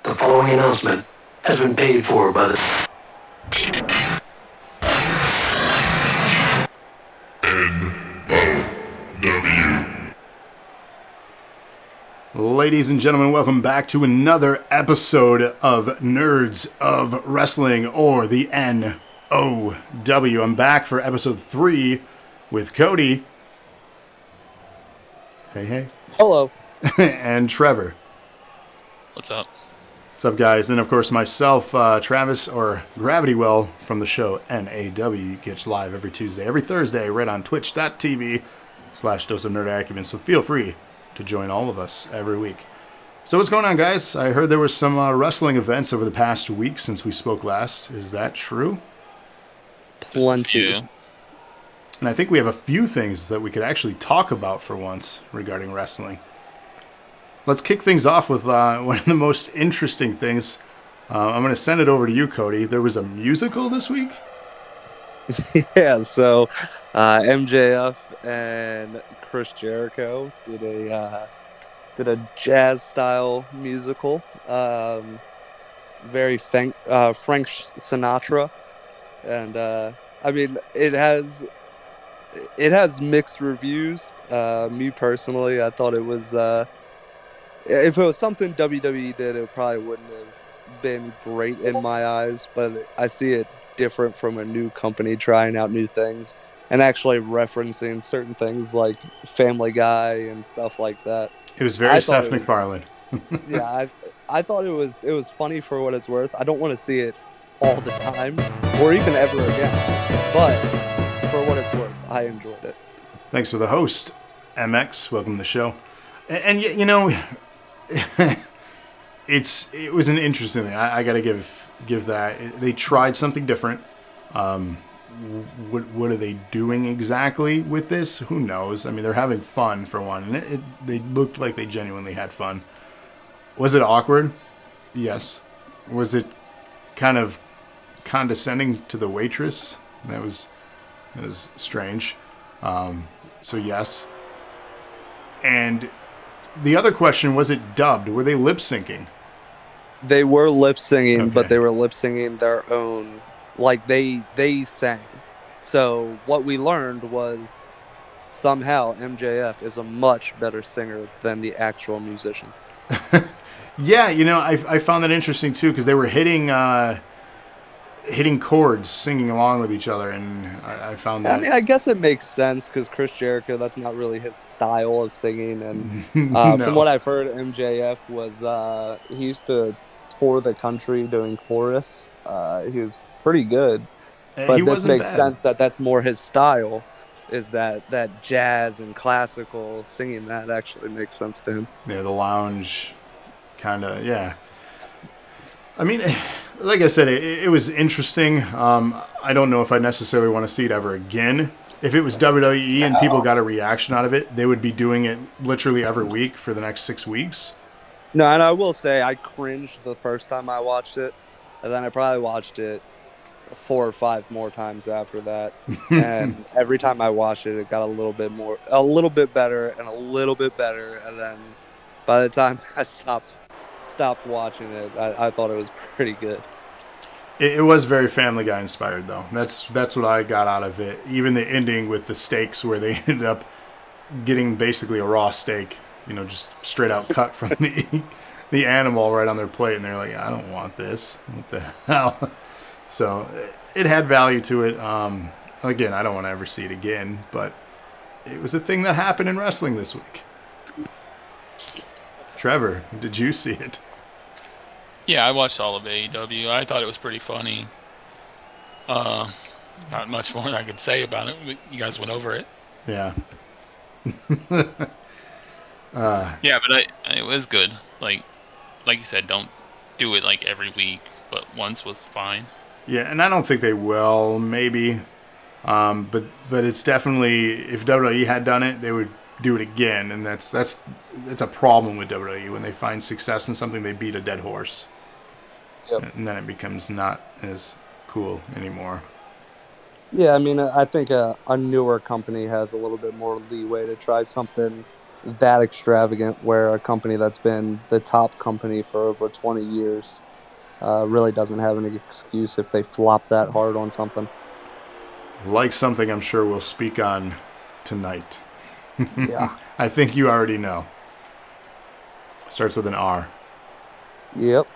The following announcement has been paid for by the nOw. Ladies and gentlemen, welcome back to another episode of Nerds of Wrestling, or the nOw. I'm back for episode 3 with Cody. Hey. Hello. And Trevor. What's up? What's up, guys? Then, of course, myself, Travis, or Gravity Well from the show nOw. You catch live every Tuesday, every Thursday, right on twitch.tv/dose of nerd acumen. So feel free to join all of us every week. So what's going on, guys? I heard there was some wrestling events over the past week since we spoke last. Is that true? Plenty. And I think we have a few things that we could actually talk about for once regarding wrestling. Let's kick things off with one of the most interesting things. I'm going to send it over to you, Cody. There was a musical this week? Yeah, so MJF and Chris Jericho did a jazz style musical, very Frank Sinatra, and I mean it has mixed reviews. Me personally, I thought it was if it was something WWE did, it probably wouldn't have been great in my eyes, but I see it different from a new company trying out new things and actually referencing certain things like Family Guy and stuff like that. It was very Seth MacFarlane. Yeah, I thought it was funny for what it's worth. I don't want to see it all the time or even ever again, but for what it's worth, I enjoyed it. Thanks for the host, MX. Welcome to the show. And you know, it was an interesting thing. I got to give that. They tried something different. What are they doing exactly with this? Who knows? I mean, they're having fun for one, and they looked like they genuinely had fun. Was it awkward? Yes. Was it kind of condescending to the waitress? That was strange. So yes. And the other question, was it dubbed? Were they lip syncing? They were lip singing, Okay. but they were lip singing their own. Like they sang. So what we learned was somehow MJF is a much better singer than the actual musician. Yeah, you know, I found that interesting too, because they were hitting chords, singing along with each other, and I found that. I mean, I guess it makes sense because Chris Jericho, that's not really his style of singing. And No. From what I've heard, MJF was he used to tour the country doing chorus. He was pretty good, but he this wasn't makes bad. sense that's more his style. Is that jazz and classical singing? That actually makes sense to him. Yeah, the lounge, kind of. Yeah. I mean, like I said, it was interesting. I don't know if I necessarily want to see it ever again. If it was WWE and people got a reaction out of it, they would be doing it literally every week for the next 6 weeks. No, and I will say I cringed the first time I watched it, and then I probably watched it 4 or 5 more times after that. And every time I watched it, it got a little bit better, and a little bit better. And then by the time I stopped watching it, I thought it was pretty good. It was very Family Guy inspired, though. That's what I got out of it. Even the ending with the steaks, where they ended up getting basically a raw steak, you know, just straight out cut from the animal right on their plate, and they're like, I don't want this. What the hell? So it had value to it. Again, I don't want to ever see it again, but it was a thing that happened in wrestling this week. Trevor, did you see it? Yeah, I watched all of AEW. I thought it was pretty funny. Not much more I could say about it. You guys went over it. Yeah. Yeah, but it was good. Like you said, don't do it like every week, but once was fine. Yeah, and I don't think they will. Maybe, but it's definitely, if WWE had done it, they would do it again, and that's a problem with WWE. When they find success in something, they beat a dead horse. Yep. And then it becomes not as cool anymore. Yeah, I mean, I think a newer company has a little bit more leeway to try something that extravagant, where a company that's been the top company for over 20 years really doesn't have any excuse if they flop that hard on something. Like something I'm sure we'll speak on tonight. Yeah. I think you already know. Starts with an R. Yep.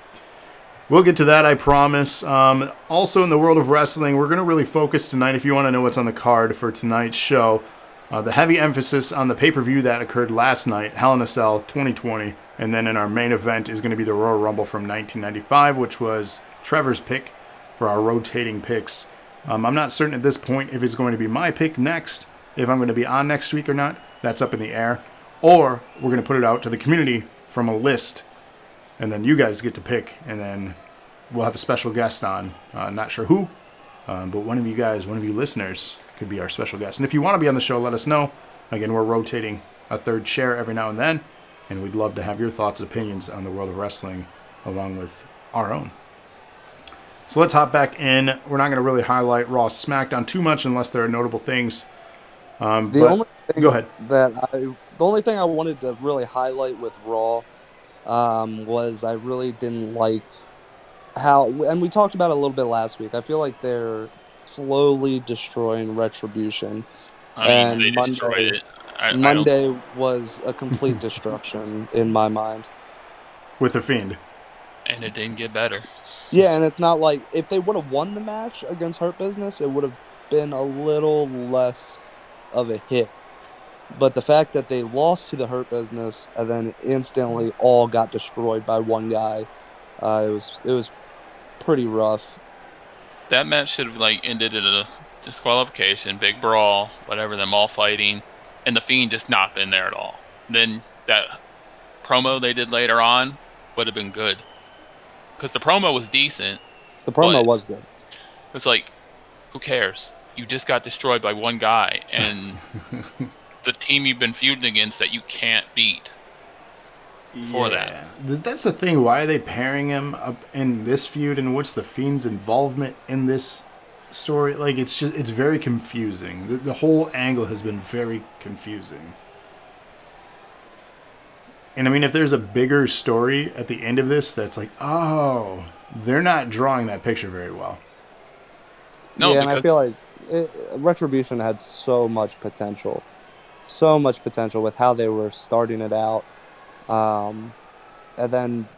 We'll get to that, I promise. Also, in the world of wrestling, we're going to really focus tonight, if you want to know what's on the card for tonight's show, the heavy emphasis on the pay-per-view that occurred last night, Hell in a Cell 2020, and then in our main event is going to be the Royal Rumble from 1995, which was Trevor's pick for our rotating picks. I'm not certain at this point if it's going to be my pick next, if I'm going to be on next week or not. That's up in the air. Or we're going to put it out to the community from a list, and then you guys get to pick, and then we'll have a special guest on. Not sure who, but one of you guys, one of you listeners, could be our special guest. And if you want to be on the show, let us know. Again, we're rotating a third chair every now and then, and we'd love to have your thoughts and opinions on the world of wrestling along with our own. So let's hop back in. We're not going to really highlight Raw SmackDown too much unless there are notable things. Go ahead. The only thing I wanted to really highlight with Raw was I really didn't like how, and we talked about it a little bit last week. I feel like they're slowly destroying Retribution. I mean, they destroyed it. Monday was a complete destruction in my mind. With The Fiend. And it didn't get better. Yeah, and it's not like if they would have won the match against Hurt Business, it would have been a little less of a hit. But the fact that they lost to the Hurt Business and then instantly all got destroyed by one guy, it was pretty rough. That match should have ended in a disqualification, big brawl, whatever, them all fighting, and the Fiend just not been there at all. Then that promo they did later on would have been good. Because the promo was decent. The promo was good. It's like, who cares? You just got destroyed by one guy, and the team you've been feuding against that you can't beat for that. That's the thing. Why are they pairing him up in this feud, and what's the Fiend's involvement in this story? Like, it's very confusing. The whole angle has been very confusing. And I mean, if there's a bigger story at the end of this, that's like, oh, they're not drawing that picture very well. No, and I feel like Retribution had so much potential with how they were starting it out. And then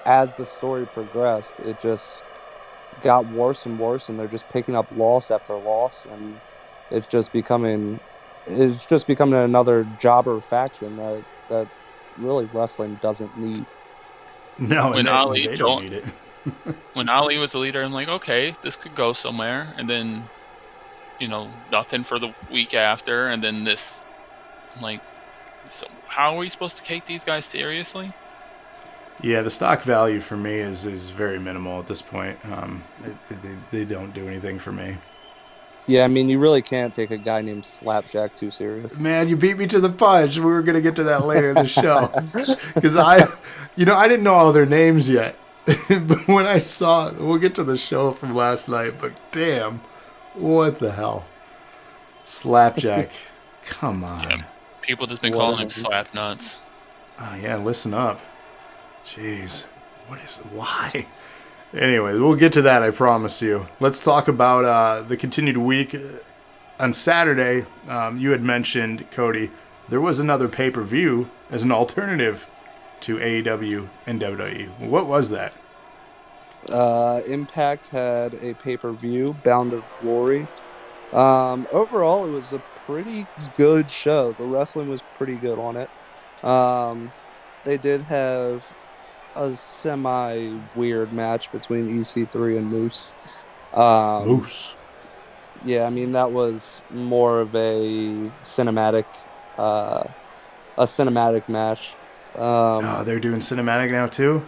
as the story progressed, it just got worse and worse, and they're just picking up loss after loss, and it's just becoming another jobber faction that really wrestling doesn't need. No, when they don't need it. When Ali was the leader, I'm like, okay, this could go somewhere, and then, nothing for the week after, and then this, I'm like, so how are we supposed to take these guys seriously? Yeah, the stock value for me is very minimal at this point. They don't do anything for me. Yeah, I mean, you really can't take a guy named Slapjack too serious. Man, you beat me to the punch. We were going to get to that later in the show. Because I didn't know all their names yet. But when I saw it, we'll get to the show from last night, but damn, what the hell? Slapjack. Come on. Yeah, people just been calling him Slap Nuts. Oh, yeah, listen up. Jeez. Why? Anyways, we'll get to that, I promise you. Let's talk about the continued week. On Saturday, you had mentioned, Cody, there was another pay-per-view as an alternative to AEW and WWE. What was that? Impact had a pay-per-view, Bound of Glory. Overall, it was a pretty good show. The wrestling was pretty good on it. They did have a semi-weird match between EC3 and Moose. Moose. Yeah, I mean, that was more of a cinematic match. They're doing cinematic now too?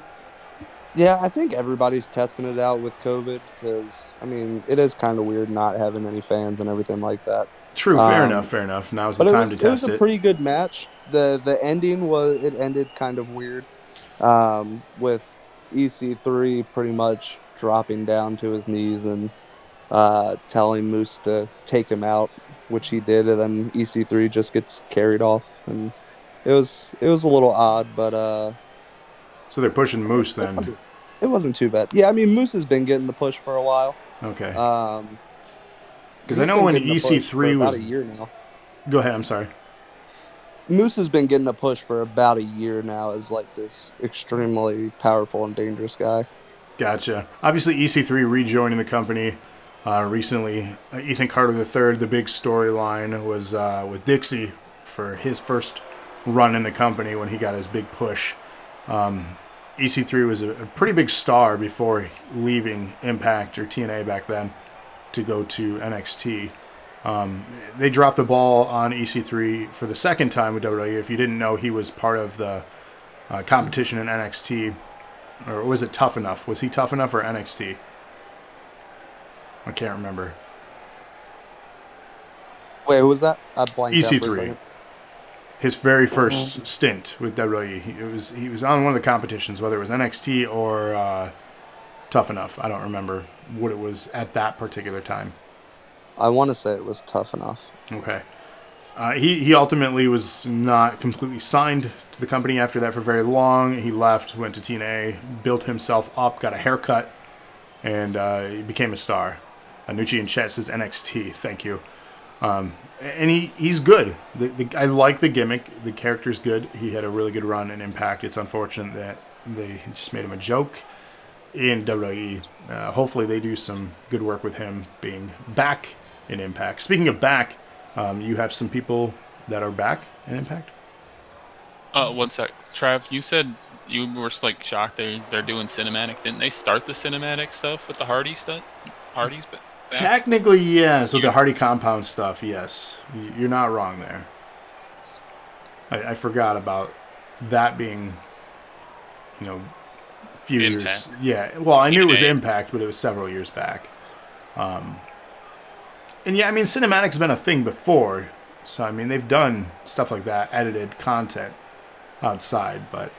Yeah, I think everybody's testing it out with COVID because, I mean, it is kind of weird not having any fans and everything like that. True, fair enough. Now's the time to test it. It was a pretty good match. The ending ended kind of weird, with EC3 pretty much dropping down to his knees and telling Moose to take him out, which he did, and then EC3 just gets carried off, and It was a little odd, but So they're pushing Moose it then. wasn't it wasn't too bad. Yeah, I mean Moose has been getting the push for a while. Okay. Um, Because I he's know been when getting the push for EC3 about was. a year now. Go ahead. I'm sorry. Moose has been getting a push for about a year now as like this extremely powerful and dangerous guy. Gotcha. Obviously, EC3 rejoining the company recently. Ethan Carter III, the big storyline was with Dixie for his first run in the company when he got his big push. EC3 was a pretty big star before leaving Impact or TNA back then to go to NXT. They dropped the ball on EC3 for the second time with WWE. If you didn't know, he was part of the competition in NXT. Or was it Tough Enough? Was he Tough Enough or NXT? I can't remember. Wait, who was that? I blanked out for a EC3. second. His very first stint with WWE. He was on one of the competitions, whether it was NXT or Tough Enough. I don't remember what it was at that particular time. I want to say it was Tough Enough. Okay. He ultimately was not completely signed to the company after that for very long. He left, went to TNA, built himself up, got a haircut, and he became a star. Nucci and Chet says NXT. Thank you. And he's good. I like the gimmick. The character's good. He had a really good run in Impact. It's unfortunate that they just made him a joke in WWE. Hopefully they do some good work with him being back in Impact. Speaking of back, you have some people that are back in Impact? One sec. Trav, you said you were like shocked they're doing cinematic. Didn't they start the cinematic stuff with the Hardy stuff? Hardy's back? Technically, yeah. So the Hardy Compound stuff, yes. You're not wrong there. I forgot about that being, a few Impact. years. Yeah. Well, I knew it was TNA. Impact, but it was several years back. And yeah, I mean, cinematic's been a thing before. So, I mean, they've done stuff like that, edited content outside. But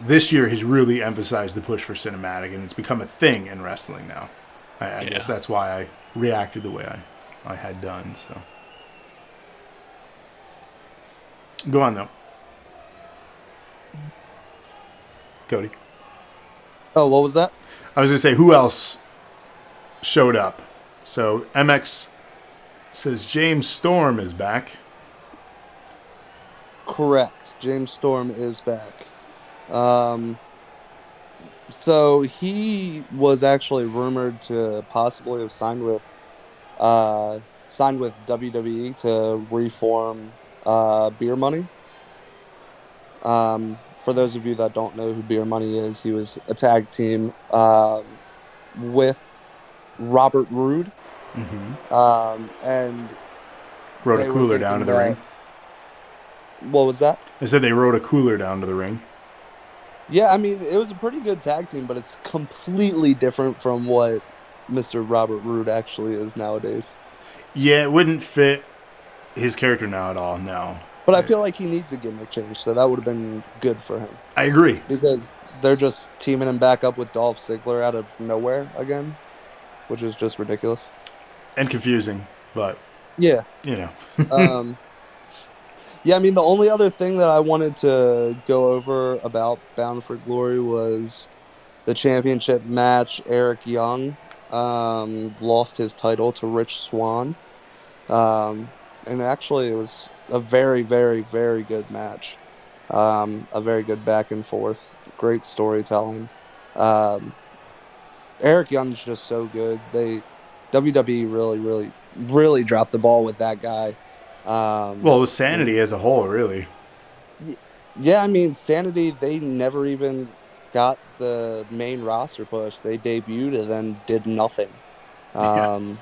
this year has really emphasized the push for cinematic, and it's become a thing in wrestling now. I guess that's why I reacted the way I had done. So, go on though, Cody. Oh, what was that? I was gonna say who else showed up. So MX says James Storm is back. Correct. James Storm is back. So he was actually rumored to possibly have signed with WWE to reform Beer Money. For those of you that don't know who Beer Money is, he was a tag team with Robert Roode. And Rode a they were cooler down to the thinking ring. What was that? I said they rode a cooler down to the ring. Yeah, I mean, it was a pretty good tag team, but it's completely different from what Mr. Robert Roode actually is nowadays. Yeah, it wouldn't fit his character now at all. No. But I feel like he needs a gimmick change, so that would have been good for him. I agree. Because they're just teaming him back up with Dolph Ziggler out of nowhere again, which is just ridiculous. And confusing, but Yeah. Yeah, I mean, the only other thing that I wanted to go over about Bound for Glory was the championship match. Eric Young lost his title to Rich Swann. And actually, it was a very, very, very good match. A very good back and forth. Great storytelling. Eric Young's just so good. WWE really, really, really dropped the ball with that guy. Well, it was Sanity as a whole, really. Yeah, I mean, Sanity, they never even got the main roster push. They debuted and then did nothing. And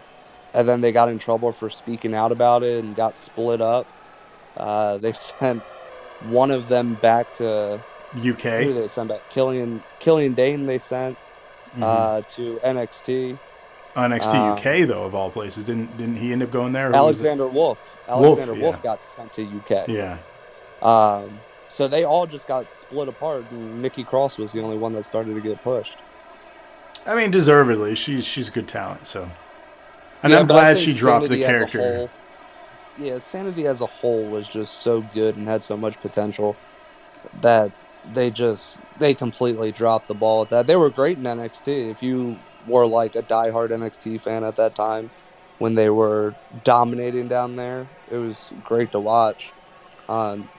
then they got in trouble for speaking out about it and got split up. They sent one of them back to UK. Who did they send back? Killian Dane they sent to NXT. NXT UK though, of all places, didn't he end up going there? Alexander Wolf. Wolf got sent to UK. Yeah. So they all just got split apart, and Nikki Cross was the only one that started to get pushed. I mean, deservedly, she's a good talent. So, and Yeah, I'm but I glad think she dropped the Sanity as a character. whole- yeah, Sanity as a whole was just so good and had so much potential that they completely dropped the ball at that. They were great in NXT. If you were like a diehard NXT fan at that time when they were dominating down there, it was great to watch.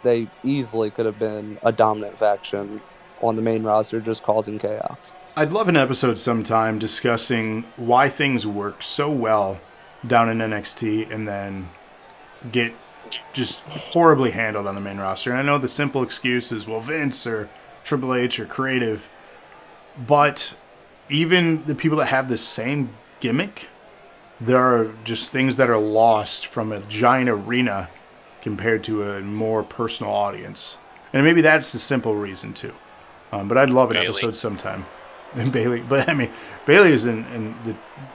They easily could have been a dominant faction on the main roster, just causing chaos. I'd love an episode sometime discussing why things work so well down in NXT and then get just horribly handled on the main roster. And I know the simple excuse is, well, Vince or Triple H or creative, but even the people that have the same gimmick, there are just things that are lost from a giant arena compared to a more personal audience. And maybe that's the simple reason, too. But I'd love an Bayley. episode sometime. And Bayley, but I mean, Bayley is in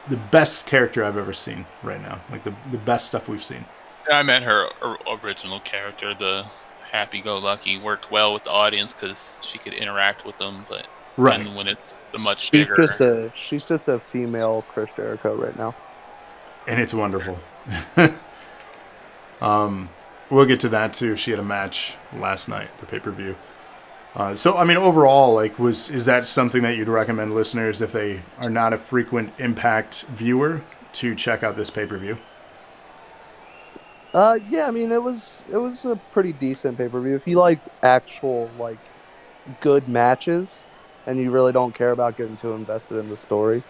the best character I've ever seen right now. Like the best stuff we've seen. I meant her original character, the happy-go-lucky, worked well with the audience because she could interact with them. But Right. then when it's the much She's bigger, she's just a female Chris Jericho right now. And it's wonderful. We'll get to that too. She had a match last night at the pay-per-view. So, I mean, overall, like, is that something that you'd recommend listeners if they are not a frequent Impact viewer to check out this pay-per-view? Yeah, I mean it was a pretty decent pay-per-view. If you like actual like good matches and you really don't care about getting too invested in the story,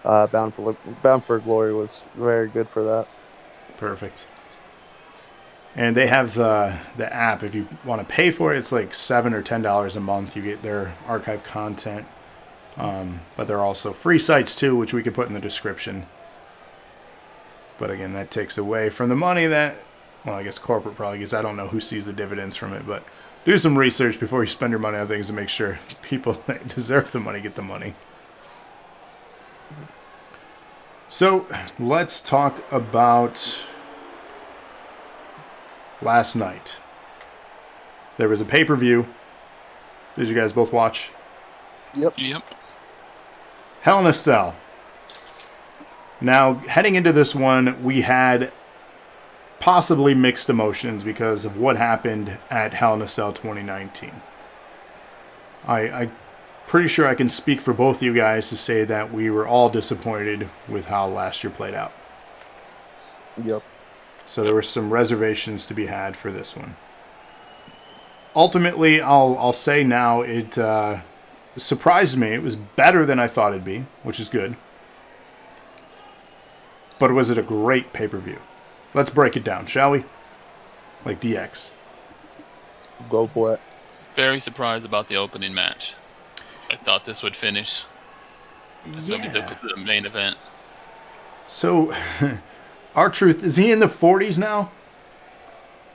Bound for Glory was very good for that. Perfect. And they have the app. If you want to pay for it, it's like $7 or $10 a month. You get their archive content. But there are also free sites too, which we could put in the description. But again, that takes away from the money that, well, I guess corporate probably gets. I don't know who sees the dividends from it, but do some research before you spend your money on things to make sure people that deserve the money get the money. So let's talk about last night. There was a pay-per-view. Did you guys both watch? Yep. Hell in a Cell. Now, heading into this one, we had possibly mixed emotions because of what happened at Hell in a Cell 2019. I'm pretty sure I can speak for both of you guys to say that we were all disappointed with how last year played out. Yep. So there were some reservations to be had for this one. Ultimately, I'll say now it surprised me. It was better than I thought it'd be, which is good. But was it a great pay-per-view? Let's break it down, shall we? Like DX. Go for it. very surprised about the opening match. I thought this would finish. The main event. So, R-Truth, is he in the 40s now?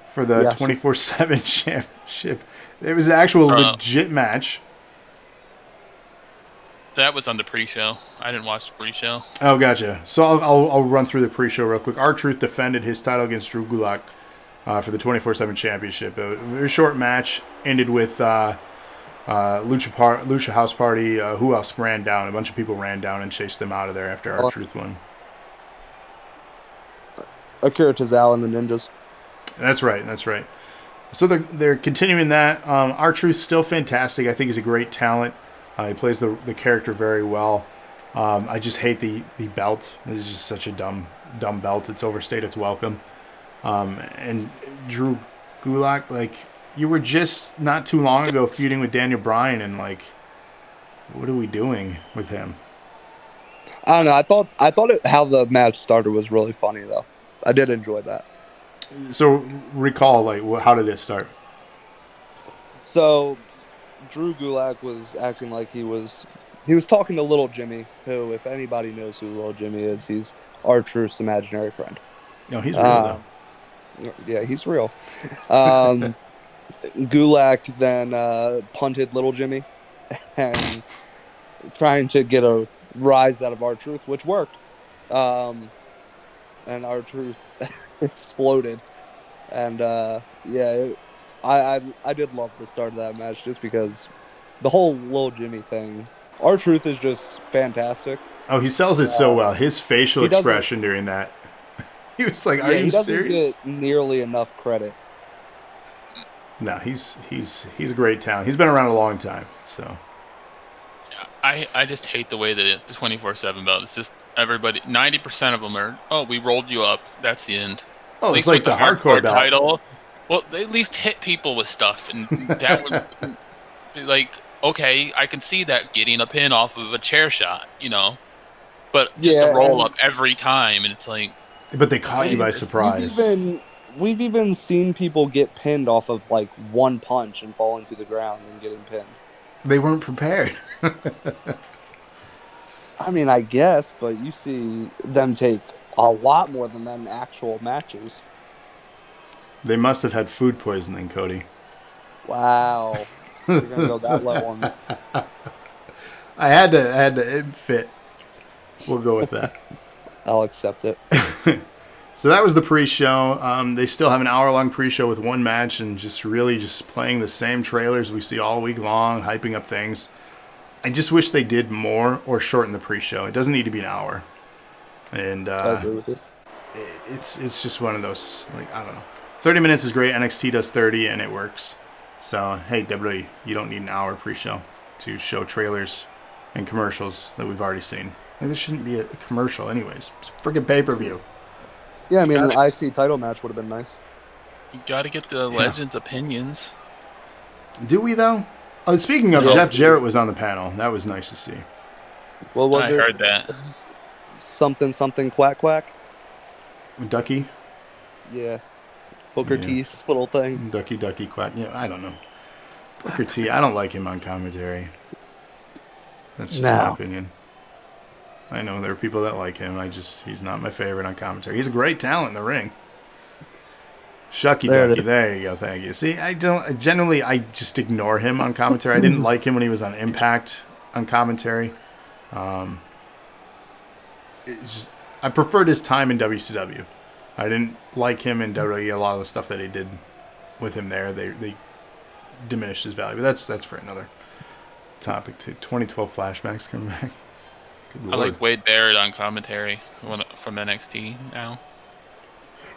For the Yes. 24/7 championship. It was an actual legit match. That was on the pre-show. I didn't watch the pre-show. Oh, gotcha. So I'll run through the pre-show real quick. R-Truth defended his title against Drew Gulak for the 24/7 championship. A very short match, ended with Lucha House Party. Who else ran down? A bunch of people ran down and chased them out of there after R-Truth won. Akira Tozawa and the Ninjas. That's right. So they're continuing that. R-Truth's still fantastic. I think he's a great talent. He plays the character very well. I just hate the belt. This is just such a dumb belt. It's overstayed its welcome. And Drew Gulak, like, you were just not too long ago feuding with Daniel Bryan, and like, what are we doing with him? I don't know. I thought how the match started was really funny though. I did enjoy that. So recall, like, how did it start? So Drew Gulak was acting like he was talking to Little Jimmy, who, if anybody knows who Little Jimmy is, he's R-Truth's imaginary friend. No, he's real though. Yeah, he's real. Gulak then punted Little Jimmy and trying to get a rise out of R-Truth, which worked. And R-Truth exploded. And I did love the start of that match just because the whole Little Jimmy thing. R-Truth is just fantastic. Oh, he sells it so well. His facial he doesn't- expression during that. He was like, "Are Yeah, you he doesn't serious?" get nearly enough credit. No, he's a great talent. He's been around a long time. So I just hate the way that the 24/7 belt is just everybody. 90% of them are, oh, we rolled you up. That's the end. oh, At it's least like with the the hardcore hardcore belt. title, well, they at least hit people with stuff, and that would be like, okay, I can see that getting a pin off of a chair shot, but just the Yeah, roll and up every time, and it's like, But they caught you by players. surprise. we've even seen people get pinned off of like one punch and falling to the ground and getting pinned. They weren't prepared. I mean, I guess, but you see them take a lot more than that in actual matches. They must have had food poisoning, Cody. Wow, you're gonna go that low on me. I had to it fit. We'll go with that. I'll accept it. So that was the pre-show. They still have an hour-long pre-show with one match and just playing the same trailers we see all week long, hyping up things. I just wish they did more or shorten the pre-show. It doesn't need to be an hour. And I agree with you. it's just one of those, like, I don't know. 30 minutes is great. NXT does 30 and it works. So, hey, WWE, you don't need an hour pre-show to show trailers and commercials that we've already seen. Like, this shouldn't be a commercial anyways. It's a freaking pay-per-view. Yeah, I mean, an IC title match would have been nice. You got to get the Legends' opinions. Do we, though? Oh, speaking of, Yeah. Jeff Jarrett was on the panel. That was nice to see. Well, was I it heard that. something quack quack? Ducky? Yeah, Booker Yeah. T's little thing. Ducky, quack. Yeah, I don't know. Booker T, I don't like him on commentary. That's just my No. opinion. I know there are people that like him. He's not my favorite on commentary. He's a great talent in the ring. Shucky There it Ducky, is. there you go, thank you. See, I just ignore him on commentary. I didn't like him when he was on Impact on commentary. I preferred his time in WCW. I didn't like him in WWE. A lot of the stuff that he did with him there, they diminished his value. But that's for another topic too. 2012 flashbacks coming back. Good I Lord. like Wade Barrett on commentary from NXT now.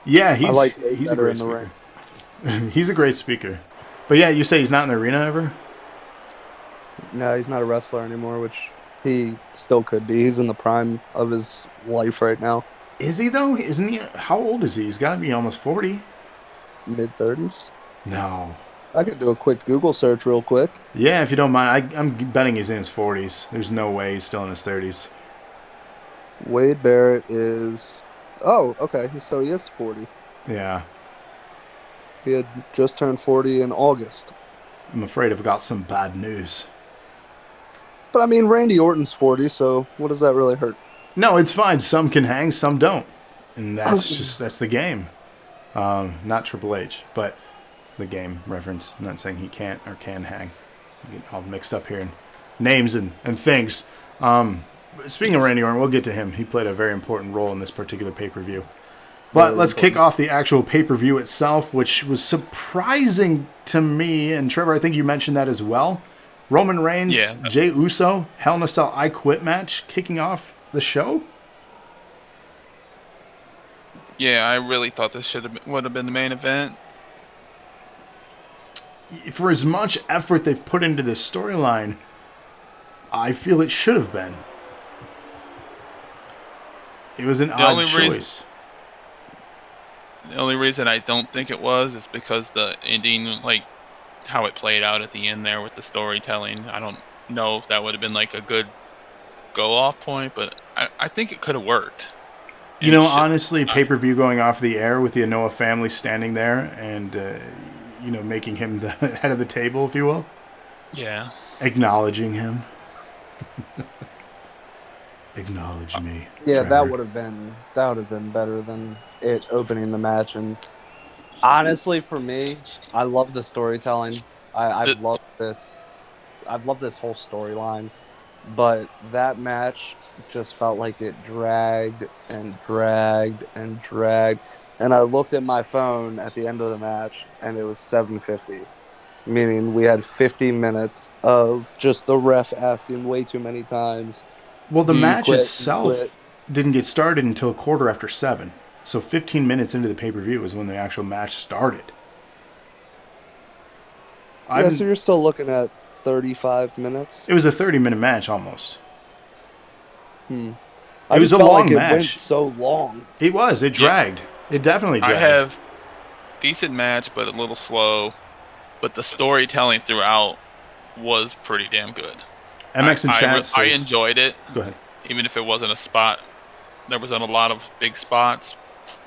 Yeah, I like he's a better great in the speaker. He's a great speaker. But yeah, you say he's not in the arena ever? No, he's not a wrestler anymore, which he still could be. He's in the prime of his life right now, Is he though? Isn't he? How old is he? He's got to be almost 40. mid-30s. No. I could do a quick Google search real quick. Yeah, if you don't mind, I'm betting he's in his 40s. There's no way he's still in his 30s. Wade Barrett is... Oh, okay, so he is 40. Yeah, He had just turned 40 in August. I'm afraid I've got some bad news. But I mean, Randy Orton's 40, so what does that really hurt? No, it's fine. Some can hang, some don't, and that's the game. Not Triple H, but the game reference. I'm not saying he can't or can hang. I'm getting all mixed up here in names and things. Speaking of Randy Orton, we'll get to him. He played a very important role in this particular pay-per-view. But let's kick off the actual pay-per-view itself, which was surprising to me. And Trevor, I think you mentioned that as well. Roman Reigns, Jey Uso, Hell in a Cell I Quit match kicking off the show. Yeah, I really thought this would have been the main event. For as much effort they've put into this storyline, I feel it should have been. It was an odd choice. The only reason I don't think it was is because the ending, like how it played out at the end there with the storytelling. I don't know if that would have been like a good go-off point, but I think it could have worked. You know, honestly, pay-per-view going off the air with the Anoa family standing there and, making him the head of the table, if you will. Yeah. Acknowledging him. Acknowledge me. Yeah, Trevor. that would have been better than it opening the match. And honestly, for me, I love the storytelling. I've loved this whole storyline. But that match just felt like it dragged and dragged and dragged. And I looked at my phone at the end of the match, and it was 7:50, meaning we had 50 minutes of just the ref asking way too many times. Well, the match itself didn't get started until 7:15. So 15 minutes into the pay-per-view is when the actual match started. Yeah, so you're still looking at 35 minutes. It was a 30-minute match almost. I It was just a felt long like it match. went so long. It was. It dragged. It definitely I dragged. have decent match, but a little slow. But the storytelling throughout was pretty damn good. MX and chat I says, enjoyed it. Go ahead. Even if it wasn't a spot. There wasn't a lot of big spots.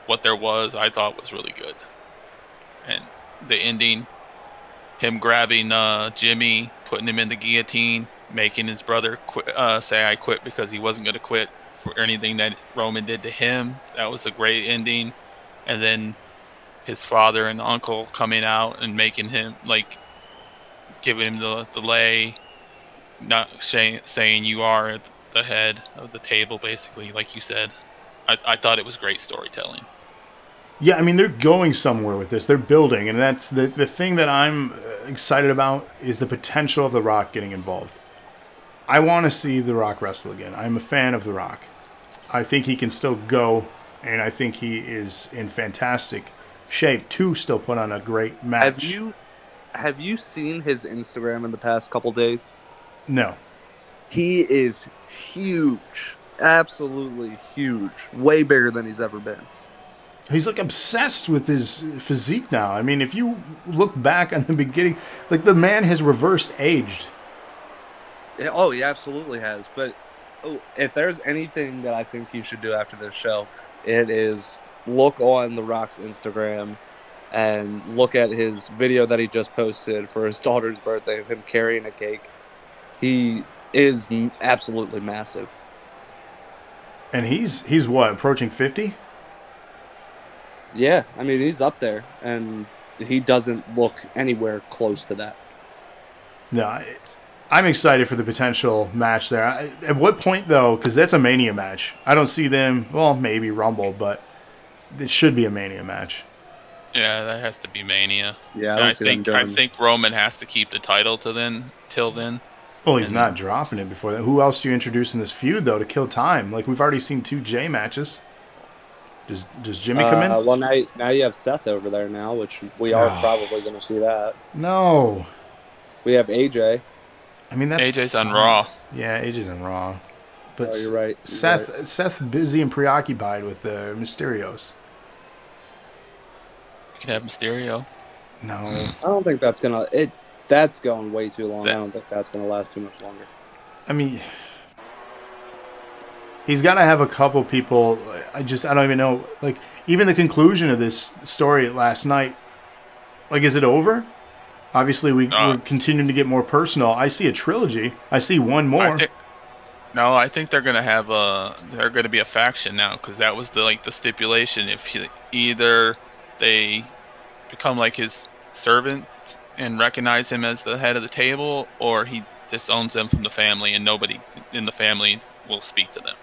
What there was, I thought was really good. And the ending, him grabbing Jimmy, putting him in the guillotine, making his brother say I quit because he wasn't going to quit for anything that Roman did to him. That was a great ending. And then his father and uncle coming out and making him, like, giving him the lay, not saying you are at the head of the table, basically, like you said. I thought it was great storytelling. Yeah, I mean, they're going somewhere with this. They're building, and that's the thing that I'm excited about is the potential of The Rock getting involved. I want to see The Rock wrestle again. I'm a fan of The Rock. I think he can still go, and I think he is in fantastic shape to still put on a great match. Have you seen his Instagram in the past couple days? No. He is huge. Absolutely huge. Way bigger than he's ever been. He's like obsessed with his physique now. I mean, if you look back on the beginning, like the man has reverse aged. Oh, he absolutely has. But if there's anything that I think you should do after this show, it is look on The Rock's Instagram and look at his video that he just posted for his daughter's birthday of him carrying a cake. He is absolutely massive. And he's what, approaching 50? Yeah, I mean, he's up there, and he doesn't look anywhere close to that. No, I'm excited for the potential match there. At what point, though, because that's a Mania match. I don't see them, well, maybe Rumble, but it should be a Mania match. Yeah, that has to be Mania. Yeah, I think Roman has to keep the title till then. Well, he's not dropping it before that. Who else do you introduce in this feud, though, to kill time? Like, we've already seen 2 J matches. Does Jimmy come in? Well, now you have Seth over there now, which we are probably going to see that. No. We have AJ. I mean, that's AJ's fine. on Raw. Yeah, AJ's on Raw. But you're right. Seth's busy and preoccupied with the Mysterios. You can have Mysterio. No. I don't think that's going to... That's going way too long. I don't think that's going to last too much longer. I mean... He's got to have a couple people. I don't even know. Like, even the conclusion of this story last night, like, is it over? Obviously, we're continuing to get more personal. I see a trilogy. I see one more. I think they're gonna have they're gonna be a faction now, because that was the stipulation. If either they become like his servant and recognize him as the head of the table, or he disowns them from the family, and nobody in the family will speak to them.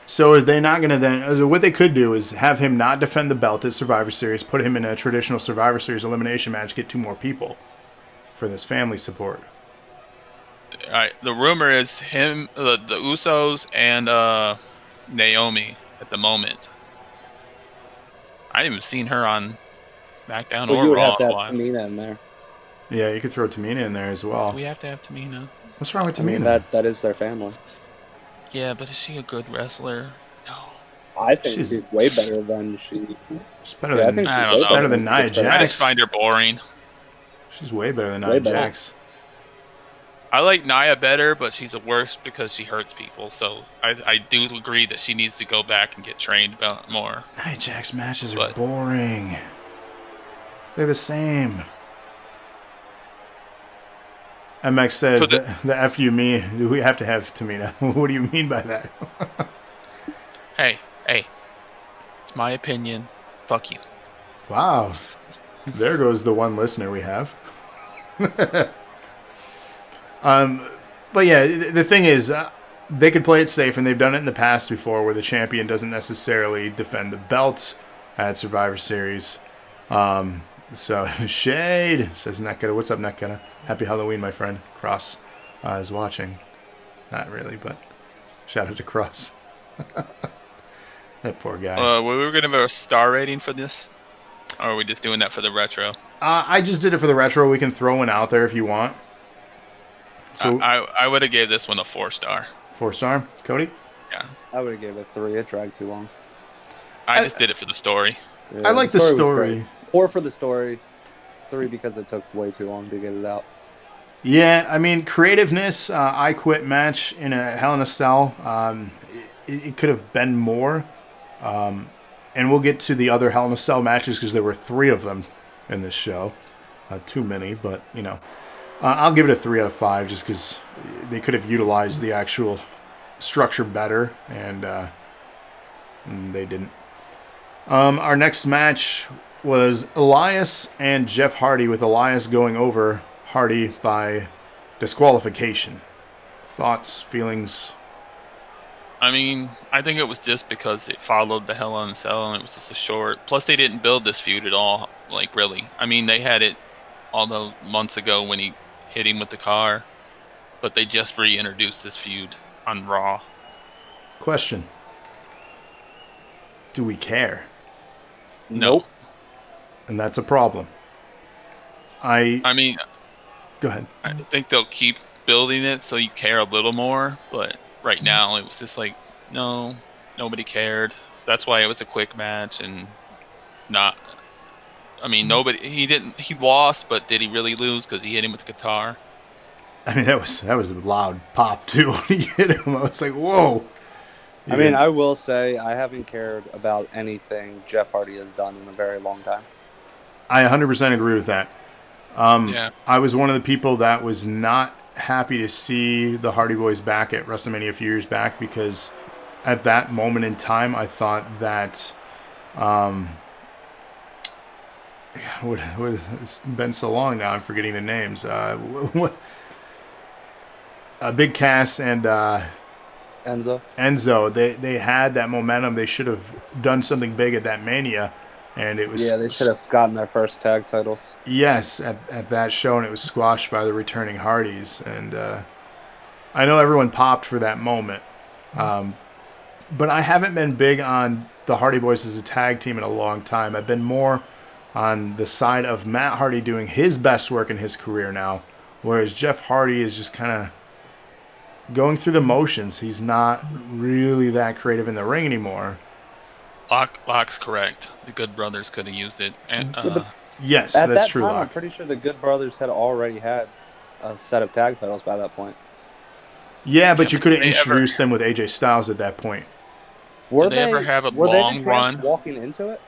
So are they not going to then... What they could do is have him not defend the belt at Survivor Series, put him in a traditional Survivor Series elimination match, get 2 more people for this family support. All right. The rumor is him, the Usos, and Naomi at the moment. I haven't even seen her on SmackDown or Raw. You would have to have in a while. Tamina in there. Yeah, you could throw Tamina in there as well. Do we have to have Tamina? What's wrong with Tamina? I mean, that is their family. Yeah, but is she a good wrestler? No. I think she's way better than she... She's better than, I don't know. better than Nia Jax. I just find her boring. She's way better than Nia Jax. I like Nia better, but she's the worst because she hurts people. So I do agree that she needs to go back and get trained about more. Nia Jax matches are boring. They're the same. MX says, the F you me, do we have to have Tamina? What do you mean by that? Hey, it's my opinion. Fuck you. Wow. There goes the one listener we have. But yeah, the thing is, they could play it safe, and they've done it in the past before where the champion doesn't necessarily defend the belt at Survivor Series. So, Shade says, Nakata. What's up, Nakata? Happy Halloween, my friend. Cross is watching. Not really, but shout out to Cross. That poor guy. We were gonna have a star rating for this, or are we just doing that for the retro? I just did it for the retro. We can throw one out there if you want. So I would have gave this one a 4-star. 4-star, Cody. Yeah, I would have gave it 3. It dragged too long. I just did it for the story. Yeah, I like the was story. great. 4 for the story, 3 because it took way too long to get it out. Yeah, I mean, creativeness, I Quit match in a Hell in a Cell, it could have been more. And we'll get to the other Hell in a Cell matches because there were 3 of them in this show. Too many, but, you know. I'll give it a 3 out of 5 just because they could have utilized the actual structure better, and they didn't. Our next match was Elias and Jeff Hardy, with Elias going over Hardy by disqualification. Thoughts, feelings? I mean, I think it was just because it followed the Hell in a Cell and it was just a short. Plus, they didn't build this feud at all, like, really. I mean, they had it all the months ago when he hit him with the car, but they just reintroduced this feud on Raw. Question. Do we care? No. And that's a problem. I mean, Go ahead. I think they'll keep building it so you care a little more, but right now it was just like, no, nobody cared. That's why it was a quick match and not. I mean, he lost, but did he really lose because he hit him with the guitar? I mean, that was a loud pop, too, when he hit him. I was like, whoa. I mean, I will say I haven't cared about anything Jeff Hardy has done in a very long time. I 100% agree with that. Yeah. I was one of the people that was not happy to see the Hardy Boys back at WrestleMania a few years back, because at that moment in time, I thought that it's been so long now, I'm forgetting the names. Big Cass and Enzo, they had that momentum. They should have done something big at that Mania. And it was, yeah, they should have gotten their first tag titles. Yes, at that show, and it was squashed by the returning Hardys. And I know everyone popped for that moment, but I haven't been big on the Hardy Boys as a tag team in a long time. I've been more on the side of Matt Hardy doing his best work in his career now, whereas Jeff Hardy is just kind of going through the motions. He's not really that creative in the ring anymore. Locke's correct. The Good Brothers could have used it. And, yes, at that's that true, time, Locke. I'm pretty sure the Good Brothers had already had a set of tag titles by that point. Yeah, but you but couldn't did they introduce them with AJ Styles at that point. Did they ever have a were long they the champs run? walking into it?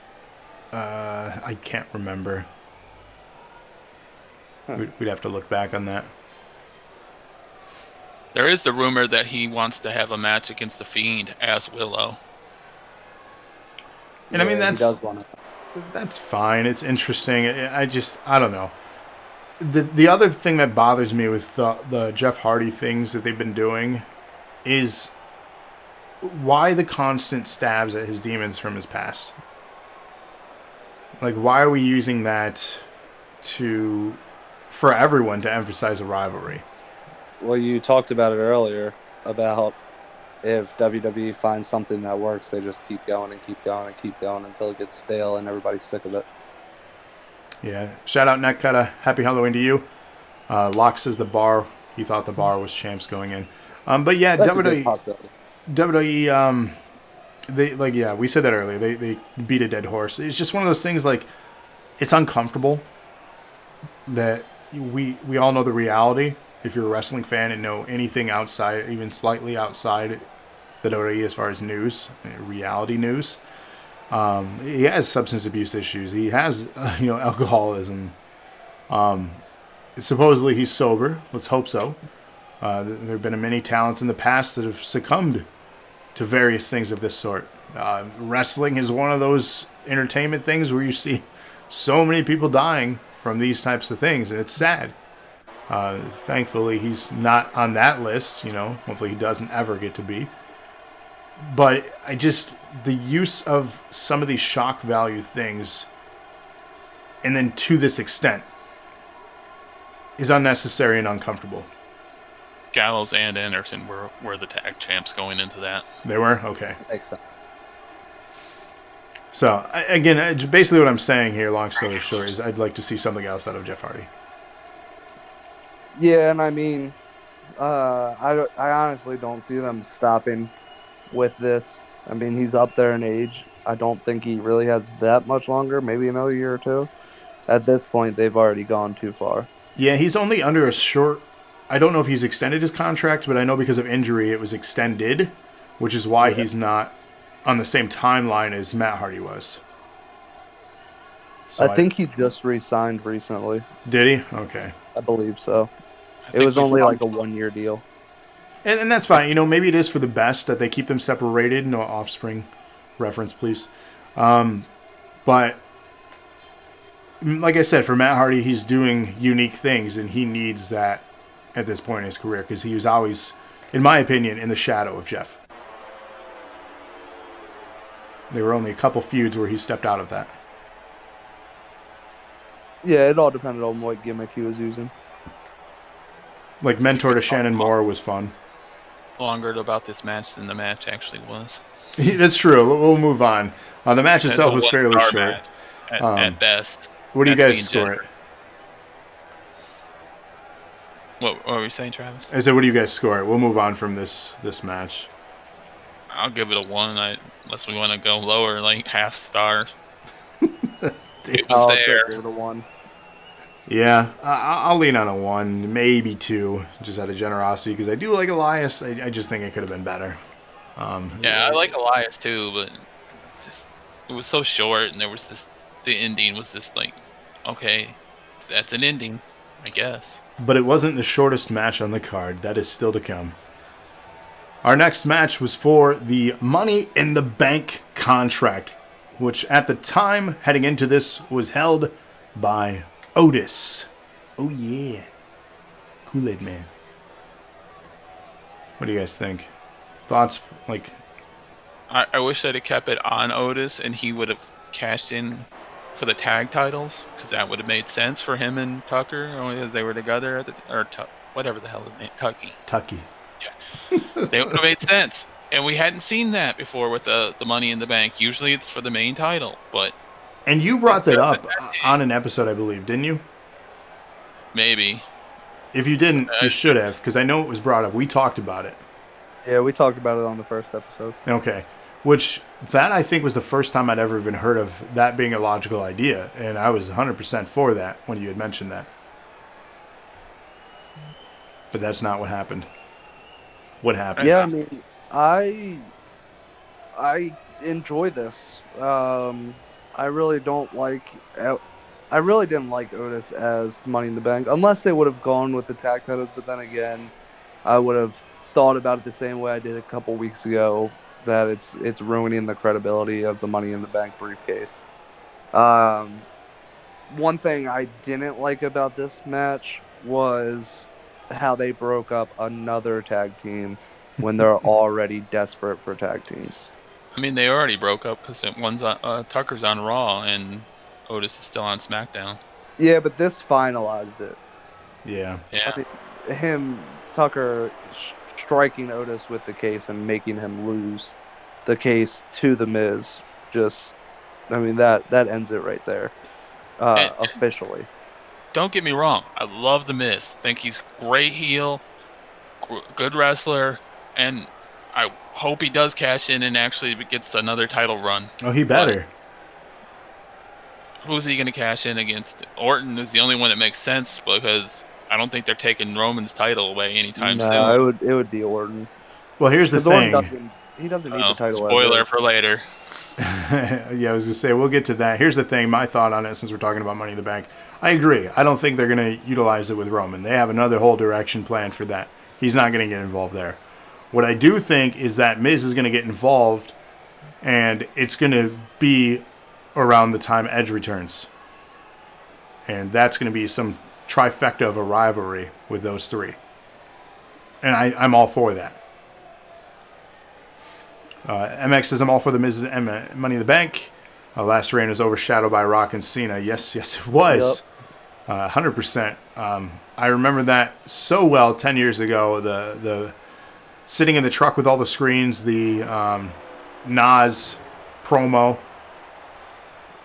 I can't remember. Huh. We'd have to look back on that. There is the rumor that he wants to have a match against the Fiend as Willow. And I mean, he does want it. that's fine. It's interesting. I don't know. The other thing that bothers me with the Jeff Hardy things that they've been doing is why the constant stabs at his demons from his past. Like, why are we using that for everyone to emphasize a rivalry? Well, you talked about it earlier about if WWE finds something that works, they just keep going and keep going and keep going until it gets stale and everybody's sick of it. Yeah. Shout out Netcutter. Happy Halloween to you. Locke says the bar. He thought the bar was champs going in. But yeah, That's a good possibility. WWE. We said that earlier. They beat a dead horse. It's just one of those things. Like, it's uncomfortable that we all know the reality. If you're a wrestling fan and know anything outside, even slightly outside the WWE as far as news, reality news, he has substance abuse issues. He has, alcoholism. Supposedly he's sober. Let's hope so. There have been many talents in the past that have succumbed to various things of this sort. Wrestling is one of those entertainment things where you see so many people dying from these types of things, and it's sad. Thankfully, he's not on that list. Hopefully he doesn't ever get to be. But the use of some of these shock value things, and then to this extent, is unnecessary and uncomfortable. Gallows and Anderson were the tag champs going into that. They were? Okay. Makes sense. So, again, basically what I'm saying here, long story short, is I'd like to see something else out of Jeff Hardy. Yeah, and I mean, I honestly don't see them stopping with this. I mean, he's up there in age. I don't think he really has that much longer, maybe another year or two. At this point, they've already gone too far. Yeah, he's only under a short... I don't know if he's extended his contract, but I know because of injury it was extended, which is why he's not on the same timeline as Matt Hardy was. So I think he just re-signed recently. Did he? Okay. I believe so. It was only like a 1-year deal. And that's fine. You know, maybe it is for the best that they keep them separated. No Offspring reference, please. But like I said, for Matt Hardy, he's doing unique things, and he needs that at this point in his career because he was always, in my opinion, in the shadow of Jeff. There were only a couple feuds where he stepped out of that. Yeah, it all depended on what gimmick he was using. Like Mentor to Shannon Moore was fun. Longer about this match than the match actually was. That's true. We'll move on. The match itself was fairly short. At best. What do you guys score it? What were we saying, Travis? I said, what do you guys score it? We'll move on from this match. I'll give it a 1, unless we want to go lower, like half star. It was there. Give it a 1. Yeah, I'll lean on a 1, maybe 2, just out of generosity, because I do like Elias. I just think it could have been better. I like Elias too, but just it was so short, and there was this. The ending was just like, okay, that's an ending, I guess. But it wasn't the shortest match on the card. That is still to come. Our next match was for the Money in the Bank contract, which at the time, heading into this, was held by Otis. Oh, yeah. Kool-Aid Man. What do you guys think? Thoughts? I wish they'd have kept it on Otis, and he would have cashed in for the tag titles, because that would have made sense for him and Tucker. Or they were together, whatever the hell his name, Tucky. Yeah. They would have made sense. And we hadn't seen that before with the Money in the Bank. Usually it's for the main title, but... And you brought that up on an episode, I believe, didn't you? Maybe. If you didn't, you should have, because I know it was brought up. We talked about it. Yeah, we talked about it on the first episode. Okay. Which, that I think was the first time I'd ever even heard of that being a logical idea. And I was 100% for that when you had mentioned that. But that's not what happened. What happened? Yeah, I mean, I enjoy this. I really don't like... I really didn't like Otis as Money in the Bank, unless they would have gone with the tag titles. But then again, I would have thought about it the same way I did a couple weeks ago, that it's ruining the credibility of the Money in the Bank briefcase. One thing I didn't like about this match was how they broke up another tag team when they're already desperate for tag teams. I mean, they already broke up because Tucker's on Raw and Otis is still on SmackDown. Yeah, but this finalized it. Yeah. Yeah. I mean, Tucker striking Otis with the case and making him lose the case to The Miz. That ends it right there. Officially. Don't get me wrong. I love The Miz. Think he's great heel, good wrestler, and I hope he does cash in and actually gets another title run. Oh, he better. But who's he going to cash in against? Orton is the only one that makes sense, because I don't think they're taking Roman's title away anytime soon. No, it would be Orton. Well, here's the thing. He doesn't need the title. Spoiler for later. Yeah, I was going to say, we'll get to that. Here's the thing, my thought on it, since we're talking about Money in the Bank. I agree. I don't think they're going to utilize it with Roman. They have another whole direction planned for that. He's not going to get involved there. What I do think is that Miz is going to get involved, and it's going to be around the time Edge returns. And that's going to be some trifecta of a rivalry with those three. And I'm all for that. MX says, I'm all for the Miz Money in the Bank. Last reign was overshadowed by Rock and Cena. Yes, it was. Yep. 100%. I remember that so well 10 years ago. The sitting in the truck with all the screens, the Nas promo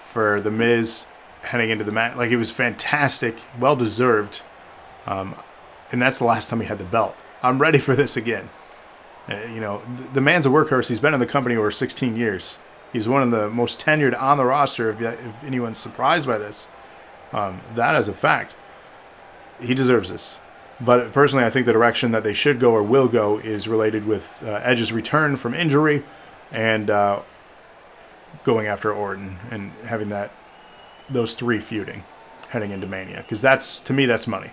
for The Miz heading into the match. Like, it was fantastic, well deserved, and that's the last time he had the belt. I'm ready for this again. The man's a workhorse. He's been in the company over 16 years. He's one of the most tenured on the roster. If anyone's surprised by this, that is a fact. He deserves this. But personally, I think the direction that they should go or will go is related with Edge's return from injury and going after Orton and having those three feuding heading into Mania. Because to me, that's money.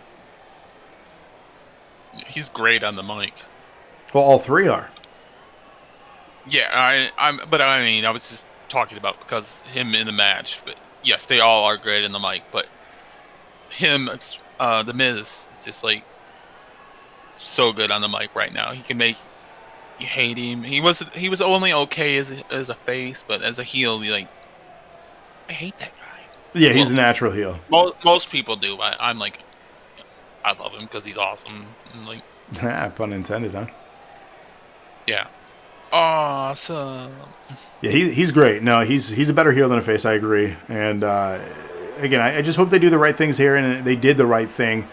He's great on the mic. Well, all three are. Yeah, I was just talking about because him in the match. But yes, they all are great in the mic. But him, the Miz, is just like so good on the mic right now. He can make you hate him. He was only okay as a face, but as a heel, I hate that guy. Yeah, he's a natural heel. Most people do. I'm like, I love him because he's awesome. And Pun intended, huh? Yeah. Awesome. Yeah, he's great. No, he's a better heel than a face. I agree. And again, I just hope they do the right things here, and they did the right thing.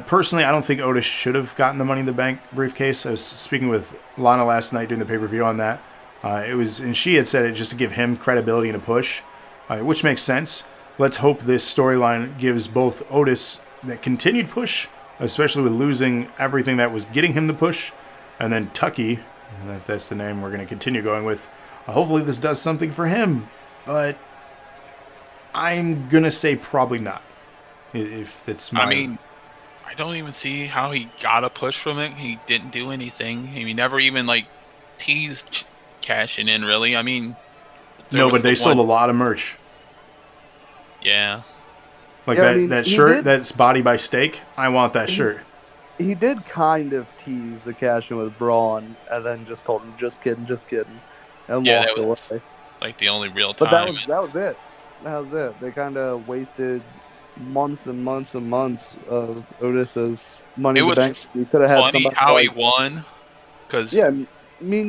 Personally, I don't think Otis should have gotten the Money in the Bank briefcase. I was speaking with Lana last night doing the pay-per-view on that. And she had said it just to give him credibility and a push, which makes sense. Let's hope this storyline gives both Otis that continued push, especially with losing everything that was getting him the push, and then Tucky, if that's the name we're going to continue going with. Hopefully this does something for him, but I'm going to say probably not. If it's my... I don't even see how he got a push from it. He didn't do anything. He never even teased cashing in, really. No, but they sold a lot of merch. Yeah. That shirt that's Body by Steak. I want that shirt. He did kind of tease the cash in with Braun, and then just told him, just kidding, and walked away. The only real time. But that was it. That was it. They kind of wasted months and months and months of Otis's Money in the Bank. You could have had somebody how he won. Cause you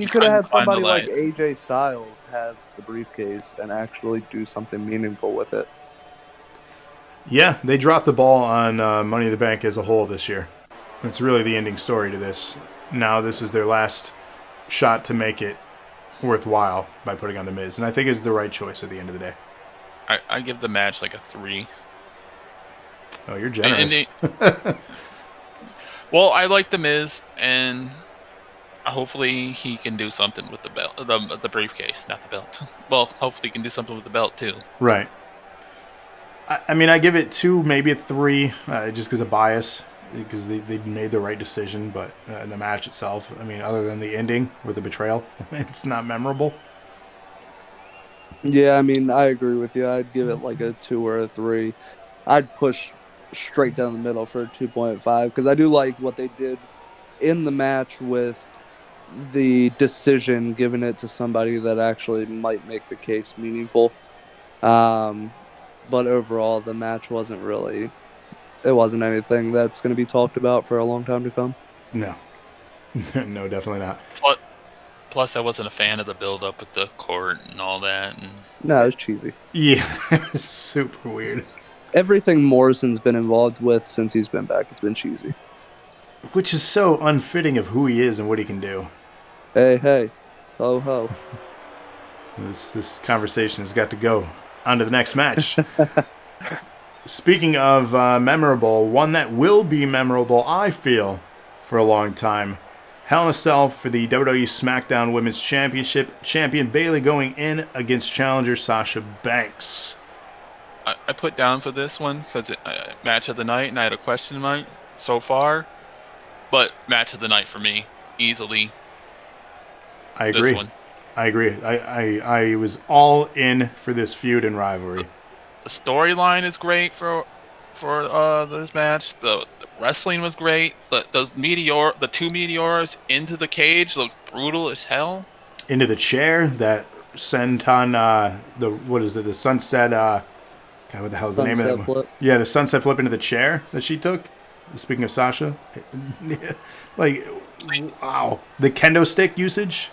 could have had somebody like AJ Styles have the briefcase and actually do something meaningful with it. Yeah, they dropped the ball on Money in the Bank as a whole this year. That's really the ending story to this. Now this is their last shot to make it worthwhile by putting on The Miz. And I think it's the right choice at the end of the day. I give the match a 3. Oh, you're generous. Well, I like The Miz, and hopefully he can do something with the belt, the briefcase, not the belt. Well, hopefully he can do something with the belt, too. Right. I give it 2, maybe a 3, just because of bias, because they made the right decision. But the match itself, other than the ending with the betrayal, it's not memorable. Yeah, I agree with you. I'd give it a 2 or a 3. I'd push straight down the middle for a 2.5 because I do like what they did in the match with the decision, giving it to somebody that actually might make the case meaningful. But overall, the match wasn't anything that's going to be talked about for a long time to come. No. No, definitely not. Plus, I wasn't a fan of the build-up with the court and all that. No, it was cheesy. Yeah, it was super weird. Everything Morrison's been involved with since he's been back has been cheesy. Which is so unfitting of who he is and what he can do. Hey. Ho, ho. This conversation has got to go on to the next match. Speaking of memorable, one that will be memorable, I feel, for a long time. Hell in a Cell for the WWE SmackDown Women's Championship. Champion Bayley going in against challenger Sasha Banks. I put down for this one because match of the night, and I had a question mark so far. But match of the night for me, easily. I agree. This one. I agree. I was all in for this feud and rivalry. The storyline is great for this match. The wrestling was great. The two meteors into the cage looked brutal as hell. Into the chair that sent on the sunset. God, what the hell is the name of that flip. one? Yeah, the sunset flip into the chair that she took. Speaking of Sasha, wow, the kendo stick usage.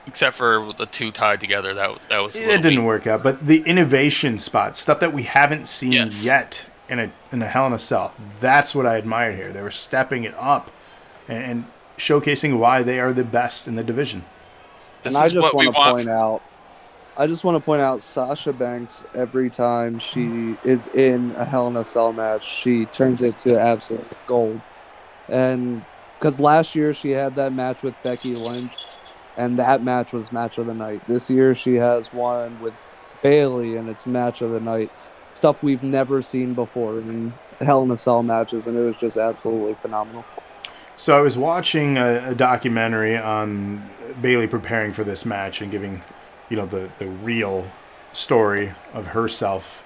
except for the two tied together. That was a It little didn't weak. work out, but the innovation spot, stuff that we haven't seen Yes. yet in a Hell in a Cell, that's what I admired here. They were stepping it up and showcasing why they are the best in the division. This And I is just what we want to want. point out, Sasha Banks, every time she is in a Hell in a Cell match, she turns it to absolute gold. And because last year she had that match with Becky Lynch, and that match was match of the night. This year she has one with Bailey, and it's match of the night. Stuff we've never seen before in Hell in a Cell matches, and it was just absolutely phenomenal. So I was watching a documentary on Bailey preparing for this match and giving, the real story of herself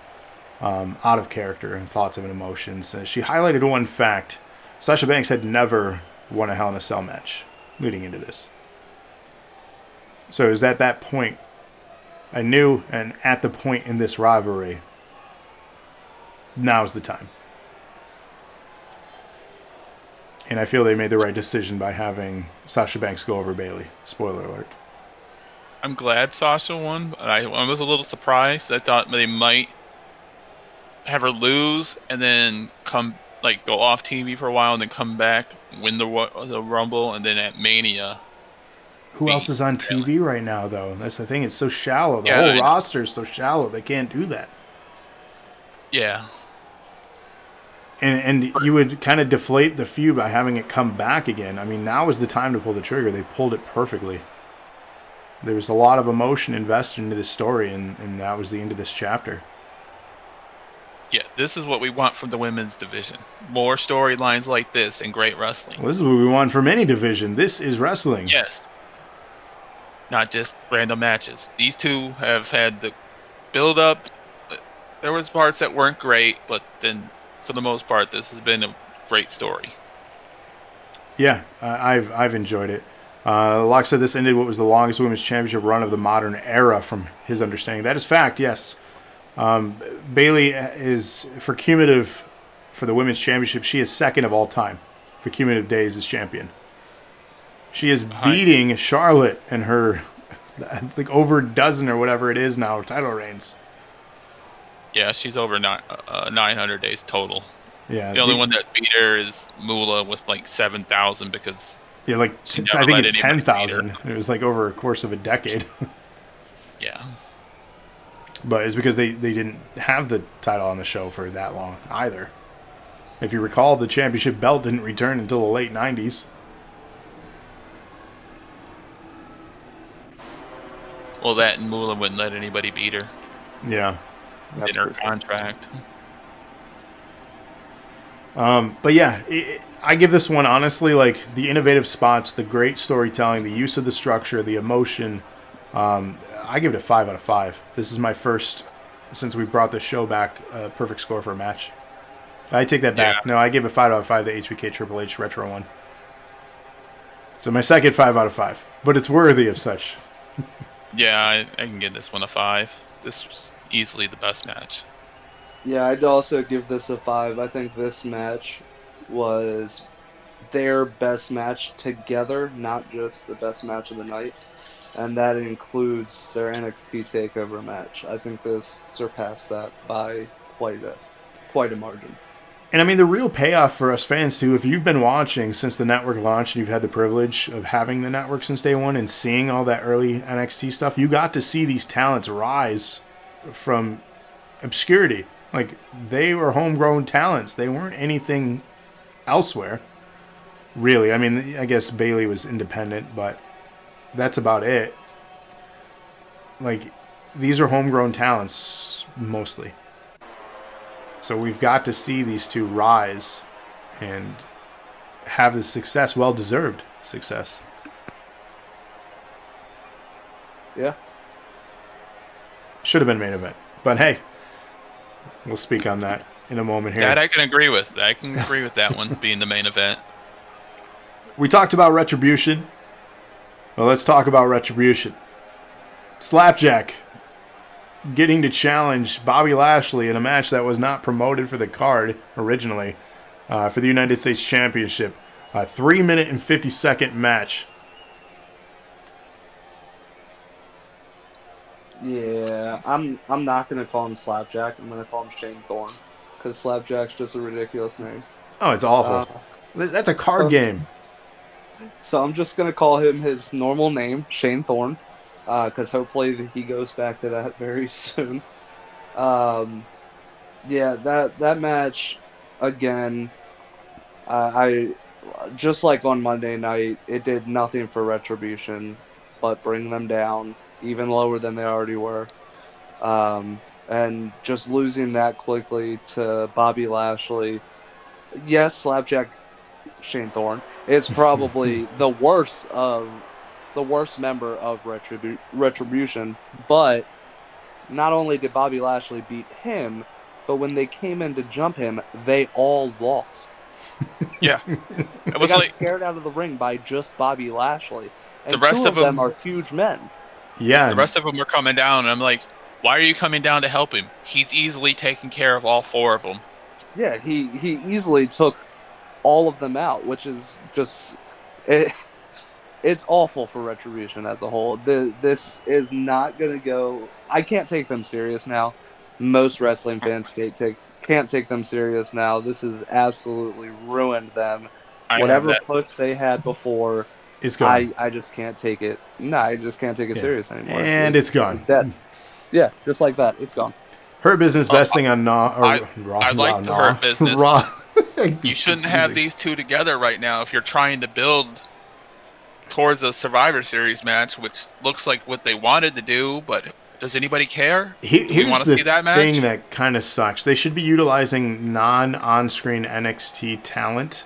out of character and thoughts and emotions. She highlighted one fact. Sasha Banks had never won a Hell in a Cell match leading into this. So it was at that point I knew, and at the point in this rivalry, now's the time. And I feel they made the right decision by having Sasha Banks go over Bailey. Spoiler alert. I'm glad Sasha won, but I was a little surprised. I thought they might have her lose and then go off TV for a while and then come back, win the Rumble, and then at Mania. Who else is on TV right now, though? That's the thing. It's so shallow. The Yeah, whole roster is so shallow. They can't do that. Yeah. And you would kind of deflate the feud by having it come back again. I mean, now is the time to pull the trigger. They pulled it perfectly. There was a lot of emotion invested into this story, and that was the end of this chapter. Yeah, this is what we want from the women's division. More storylines like this and great wrestling. Well, this is what we want from any division. This is wrestling. Yes. Not just random matches. These two have had the build up. There was parts that weren't great, but then for the most part, this has been a great story. Yeah, I've enjoyed it. Locke said this ended what was the longest women's championship run of the modern era, from his understanding. That is fact, yes. Bailey is, for cumulative, for the women's championship, she is second of all time for cumulative days as champion. She is beating Charlotte and her, over a dozen or whatever it is now, title reigns. Yeah, she's over 900 days total. Yeah, the only one that beat her is Moolah with 7,000 because I think it's 10,000. It was over a course of a decade. Yeah. But it's because they didn't have the title on the show for that long either. If you recall, the championship belt didn't return until the late 90s. Well, that and Moolah wouldn't let anybody beat her. Yeah. In her contract. But yeah, I give this one, honestly, the innovative spots, the great storytelling, the use of the structure, the emotion. I give it a 5 out of 5. This is my first, since we brought the show back, perfect score for a match. I take that back. Yeah. No, I give a 5 out of 5 the HBK Triple H Retro one. So my second 5 out of 5. But it's worthy of such. Yeah, I can give this one a 5. This was easily the best match. Yeah, I'd also give this a 5. I think this match was their best match together, not just the best match of the night. And that includes their NXT TakeOver match. I think this surpassed that by quite a margin. And I mean, the real payoff for us fans, too, if you've been watching since the network launched and you've had the privilege of having the network since day one and seeing all that early NXT stuff, you got to see these talents rise from obscurity. They were homegrown talents. They weren't anything elsewhere, really. I mean, I guess Bailey was independent, but that's about it. These are homegrown talents, mostly. So we've got to see these two rise and have the success, well-deserved success. Yeah. Should have been main event. But hey, we'll speak on that in a moment here. That I can agree with. I can agree with that one being the main event. We talked about Retribution. Well, let's talk about Retribution. Slapjack getting to challenge Bobby Lashley in a match that was not promoted for the card originally for the United States Championship. A 3-minute and 50-second match. Yeah, I'm not gonna call him Slapjack. I'm gonna call him Shane Thorne, because Slapjack's just a ridiculous name. Oh, it's awful. Uh, That's a card so game. so I'm just gonna call him his normal name, Shane Thorne, because hopefully he goes back to that very soon. Um, yeah, that match again. I just like on Monday night, it did nothing for Retribution but bring them down even lower than they already were. And just losing that quickly to Bobby Lashley. Yes, Slapjack Shane Thorne is probably the worst member of Retribution, but not only did Bobby Lashley beat him, but when they came in to jump him, they all lost. Yeah, it They was got like scared out of the ring by just Bobby Lashley, the and rest two of of them them. are huge men. The Yeah, rest of them were coming down, and I'm like, why are you coming down to help him? He's easily taking care of all four of them. Yeah, he easily took all of them out, which is just it, it's awful for Retribution as a whole. This is not gonna go. I can't take them serious now. Most wrestling fans can't take them serious now. This has absolutely ruined them. I have Whatever that. push they had before, it's gone. I just can't take it. No, I just can't take it Yeah, serious anymore. and it's It's dead. gone. Yeah, just like that. It's gone. Her business, Uh, best thing on Raw I or Raw. I Wow, like the Hurt Raw. Business. Raw. You shouldn't have these two together right now if you're trying to build towards a Survivor Series match, which looks like what they wanted to do. But does anybody care? Do we Here's want to the see that thing match? that kind of sucks. They should be utilizing non-on-screen NXT talent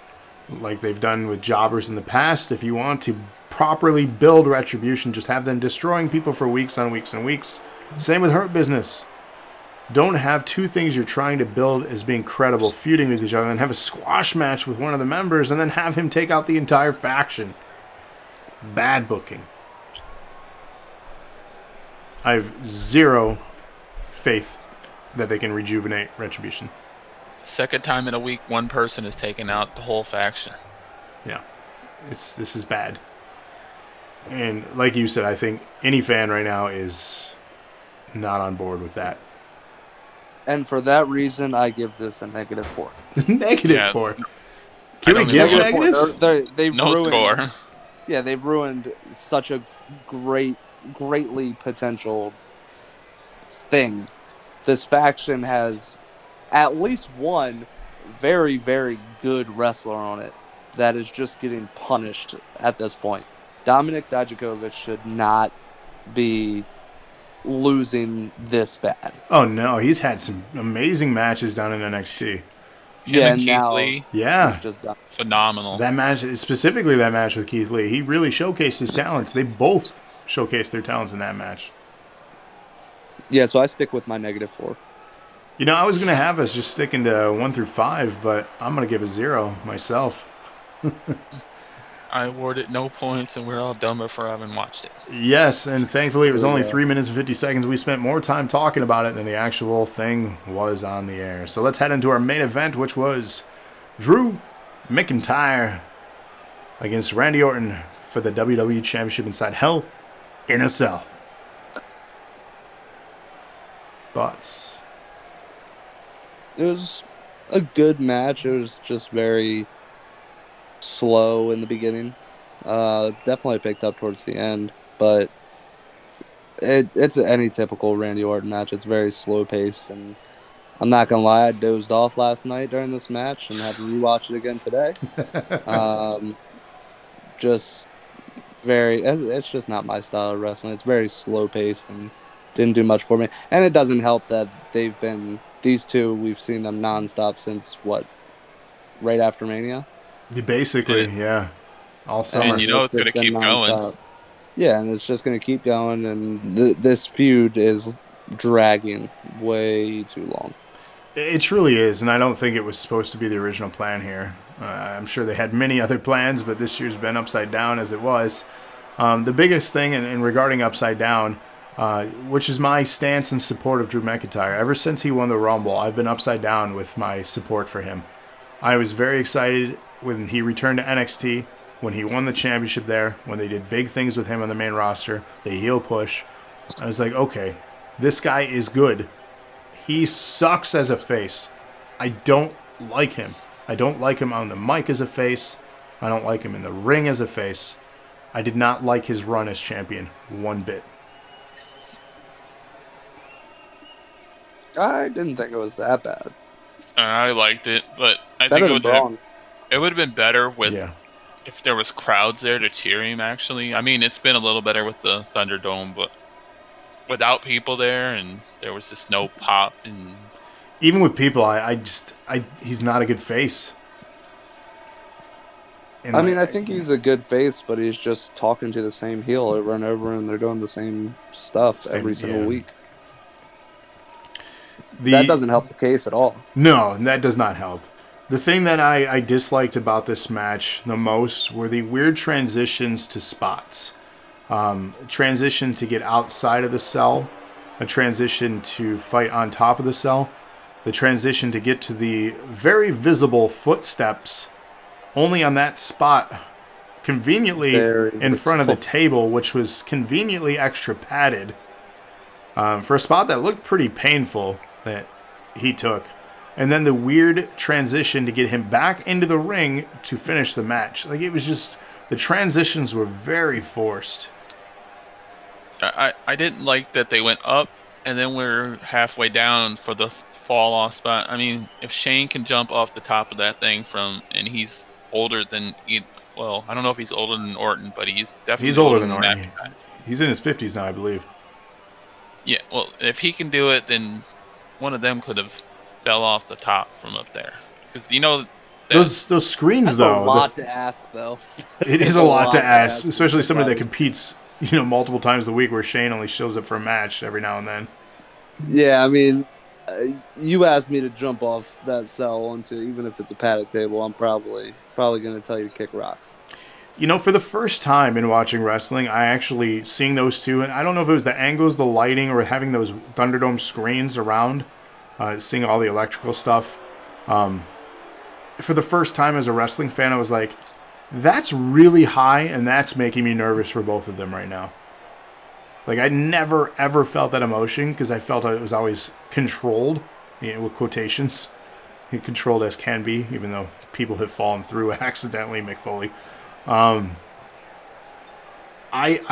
like they've done with jobbers in the past. If you want to properly build Retribution, just have them destroying people for weeks on weeks and weeks. Same with Hurt Business. Don't have two things you're trying to build as being credible, feuding with each other, and have a squash match with one of the members, and then have him take out the entire faction. Bad booking. I have zero faith that they can rejuvenate Retribution. Second time in a week, one person has taken out the whole faction. Yeah, this is bad. And like you said, I think any fan right now is not on board with that. And for that reason, I give this a -4. Negative Yeah. 4. I Can we don't give even- negatives? They've No ruined. score. Yeah, they've ruined such a greatly potential thing. This faction has at least one very, very good wrestler on it that is just getting punished at this point. Dominic Dijakovic should not be losing this bad. Oh no, he's had some amazing matches down in NXT. Him and Keith now Lee, Yeah, he's just done. phenomenal. that match, specifically that match with Keith Lee, he really showcased his talents. They both showcased their talents in that match. Yeah, so I stick with my -4. You know, I was going to have us just sticking to 1 through 5, but I'm going to give a 0 myself. I awarded no points, and we're all dumber for having watched it. Yes, and thankfully it was only Yeah. 3 minutes and 50 seconds. We spent more time talking about it than the actual thing was on the air. So let's head into our main event, which was Drew McIntyre against Randy Orton for the WWE Championship inside Hell in a Cell. Thoughts? It was a good match. It was just very slow in the beginning. Definitely picked up towards the end, but it's any typical Randy Orton match. It's very slow paced, and I'm not gonna lie, I dozed off last night during this match and had to rewatch it again today. Just it's just not my style of wrestling. It's very slow paced and didn't do much for me. And it doesn't help that these two, we've seen them nonstop since right after Mania. Basically, yeah. All summer. And you know it's Just going to been keep going. nonstop. Yeah, and it's just going to keep going, and this feud is dragging way too long. It truly is, and I don't think it was supposed to be the original plan here. I'm sure they had many other plans, but this year's been upside down as it was. The biggest thing, and regarding upside down, which is my stance in support of Drew McIntyre, ever since he won the Rumble, I've been upside down with my support for him. I was very excited when he returned to NXT, when he won the championship there, when they did big things with him on the main roster, the heel push. I was like, okay, This guy is good. He sucks as a face. I don't like him. I don't like him on the mic as a face. I don't like him in the ring as a face. I did not like his run as champion one bit. I didn't think it was that bad. I liked it, but I Better think than Braun. it would have been better with Yeah. if there was crowds there to cheer him. Actually, I mean, it's been a little better with the Thunderdome, but without people there, and there was just no pop. And Even with people, he's not a good face. And I mean, I think he's a good face, but he's just talking to the same heel over and over, and they're doing the same stuff every single week. That doesn't help the case at all. No, that does not help. The thing that I disliked about this match the most were the weird transitions to spots. Transition to get outside of the cell, a transition to fight on top of the cell, the transition to get to the very visible footsteps only on that spot, conveniently in front of the table, which was conveniently extra padded for a spot that looked pretty painful that he took. And then the weird transition to get him back into the ring to finish the match. Like, it was just, the transitions were very forced. I didn't like that they went up and then we're halfway down for the fall off spot. I mean, if Shane can jump off the top of that thing and he's older than, well, I don't know if he's older than Orton, but he's definitely older than Orton. He's in his 50s now, I believe. Yeah, well, if he can do it, then one of them could have fell off the top from up there. Because those screens, though. That's a lot to ask, though. It is a lot to ask, especially somebody that competes, multiple times a week, where Shane only shows up for a match every now and then. Yeah, I mean, you asked me to jump off that cell onto, even if it's a padded table, I'm probably going to tell you to kick rocks. For the first time in watching wrestling, I actually seeing those two, and I don't know if it was the angles, the lighting, or having those Thunderdome screens around, seeing all the electrical stuff. For the first time as a wrestling fan, I was like, that's really high, and that's making me nervous for both of them right now. Like, I never, ever felt that emotion, because I felt it was always controlled, with quotations. Controlled as can be, even though people have fallen through accidentally, Mick Foley. I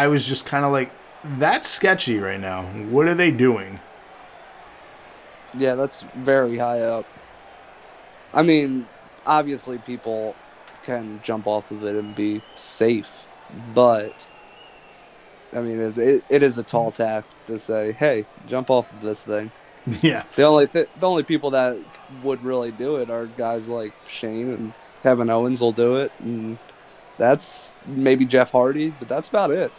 was just kind of like, that's sketchy right now. What are they doing? Yeah, that's very high up. I mean, obviously people can jump off of it and be safe, but I mean, it is a tall task to say, hey, jump off of this thing. Yeah. The only people that would really do it are guys like Shane and Kevin Owens will do it, and that's maybe Jeff Hardy, but that's about it.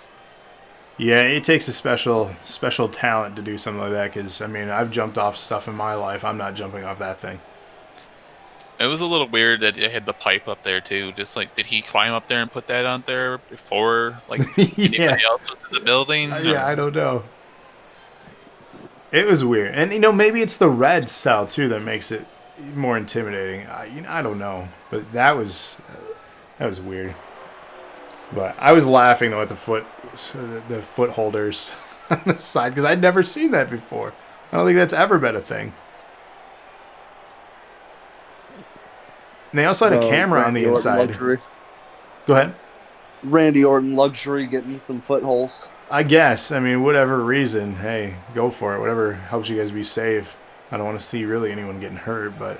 Yeah, it takes a special talent to do something like that, because, I mean, I've jumped off stuff in my life. I'm not jumping off that thing. It was a little weird that it had the pipe up there, too. Just like, did he climb up there and put that on there before, like, anybody else was in the building? Yeah, I don't know. It was weird. And, maybe it's the red cell, too, that makes it more intimidating. I don't know. But that was weird. But I was laughing, though, at the foot holders on the side, because I'd never seen that before. I don't think that's ever been a thing. And they also had a camera on the inside. Go ahead. Randy Orton luxury getting some footholds. I guess. I mean, whatever reason, hey, go for it. Whatever helps you guys be safe. I don't want to see really anyone getting hurt, but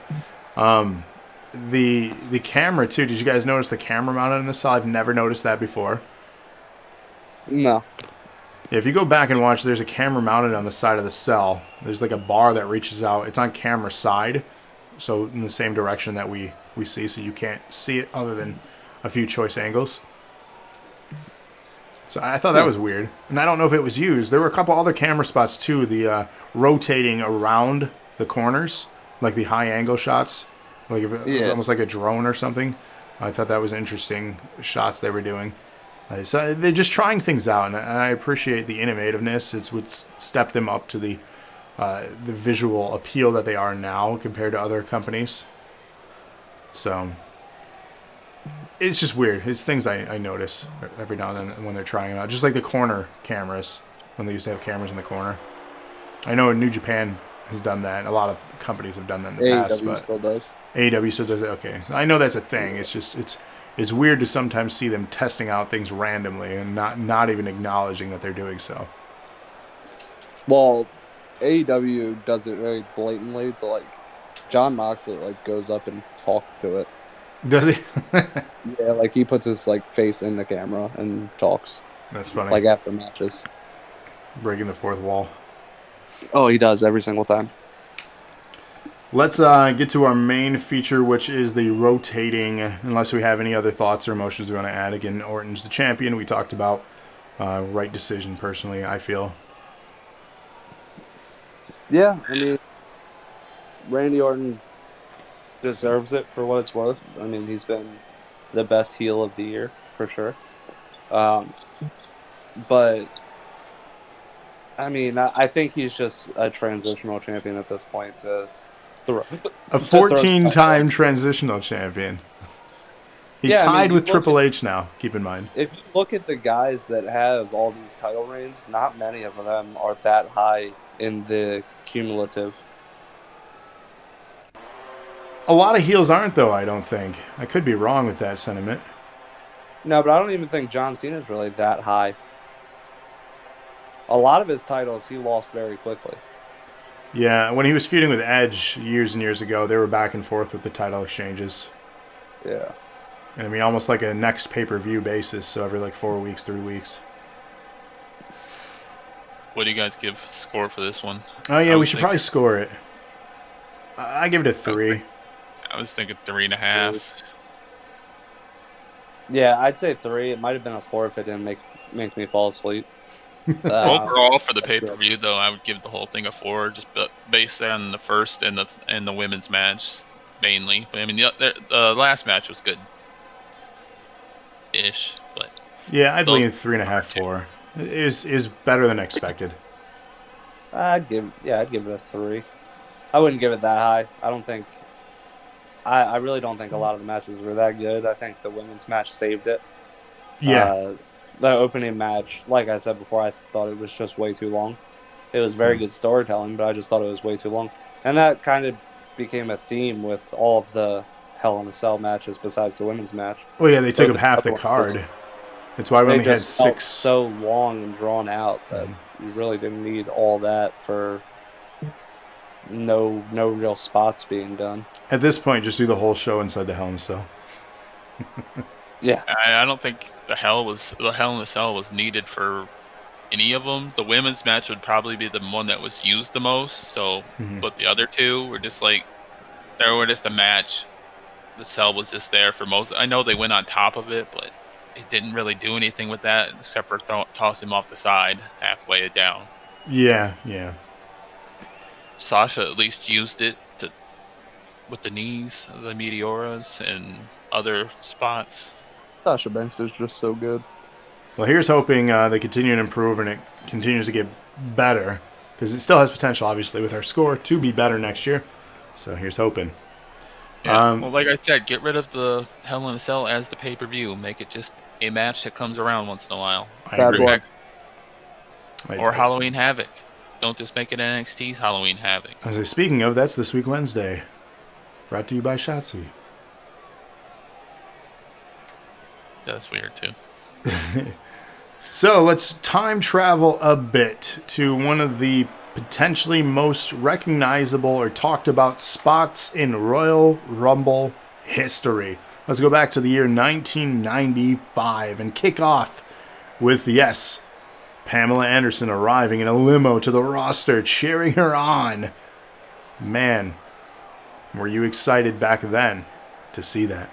the camera too. Did you guys notice the camera mounted on the cell? I've never noticed that before. No. Yeah, if you go back and watch, there's a camera mounted on the side of the cell. There's like a bar that reaches out. It's on camera side, so in the same direction that we see, so you can't see it other than a few choice angles. So I thought that was weird, and I don't know if it was used. There were a couple other camera spots too, the rotating around the corners, like the high angle shots, like if it was almost like a drone or something. I thought that was interesting shots they were doing. So they're just trying things out, and I appreciate the innovativeness. It's what stepped them up to the visual appeal that they are now compared to other companies. So it's just weird. It's things I notice every now and then when they're trying them out. Just like the corner cameras, when they used to have cameras in the corner. I know New Japan has done that. A lot of companies have done that in the past, AEW but still does. AEW still does it. Okay, so I know that's a thing. It's just it's weird to sometimes see them testing out things randomly and not even acknowledging that they're doing so. Well, AEW does it very blatantly. To like John Moxley like goes up and talks to it. Does he? Yeah, like he puts his like face in the camera and talks That's funny. like after matches. Breaking the fourth wall. Oh, he does every single time. Let's get to our main feature, which is the rotating. Unless we have any other thoughts or emotions we want to add. Again, Orton's the champion. We talked about right decision. Personally, I feel. Yeah, I mean, Randy Orton deserves it for what it's worth. I mean, he's been the best heel of the year for sure. But I mean, I think he's just a transitional champion at this point. To throw A 14-time transitional champion. He's Yeah, I mean, tied you with look Triple H now. Keep in mind. If you look at the guys that have all these title reigns, not many of them are that high in the cumulative. A lot of heels aren't, though. I don't think. I could be wrong with that sentiment. No, but I don't even think John Cena's really that high. A lot of his titles he lost very quickly. Yeah, when he was feuding with Edge years and years ago, they were back and forth with the title exchanges. Yeah. And I mean, almost like a next pay-per-view basis, so every like 4 weeks, 3 weeks. What do you guys give score for this one? Oh yeah, we should probably score it. I give it a 3. I was thinking 3.5. Yeah, I'd say 3. It might have been a 4 if it didn't make me fall asleep. Overall, for the pay-per-view, though, I would give the whole thing a 4, just based on the first and the women's match mainly. But I mean, the last match was good. Ish, but yeah, I'd lean 3.5, 4. Is better than expected. I'd give it a 3. I wouldn't give it that high. I don't think. I really don't think a lot of the matches were that good. I think the women's match saved it. Yeah. The opening match, like I said before, I thought it was just way too long. It was very good storytelling, but I just thought it was way too long. And that kind of became a theme with all of the Hell in a Cell matches besides the women's match. Well, yeah, they took up half the card. That's why we only had 6. Felt so long and drawn out that you really didn't need all that for no real spots being done. At this point, just do the whole show inside the Hell in a Cell. Yeah, I don't think the Hell in a Cell was needed for any of them. The women's match would probably be the one that was used the most. So, but the other two were just like they were just a match. The Cell was just there for most. I know they went on top of it, but it didn't really do anything with that except for toss him off the side halfway down. Yeah. Sasha at least used it with the knees, the Meteoras, and other spots. Sasha Banks is just so good. Well, here's hoping they continue to improve and it continues to get better because it still has potential, obviously, with our score to be better next year. So here's hoping. Yeah, well, like I said, get rid of the Hell in a Cell as the pay-per-view. Make it just a match that comes around once in a while. I agree. Or Halloween Havoc. Don't just make it NXT's Halloween Havoc. As speaking of, that's this week Wednesday. Brought to you by Shotzi. That's weird, too. So let's time travel a bit to one of the potentially most recognizable or talked about spots in Royal Rumble history. Let's go back to the year 1995 and kick off with, yes, Pamela Anderson arriving in a limo to the roster, cheering her on. Man, were you excited back then to see that?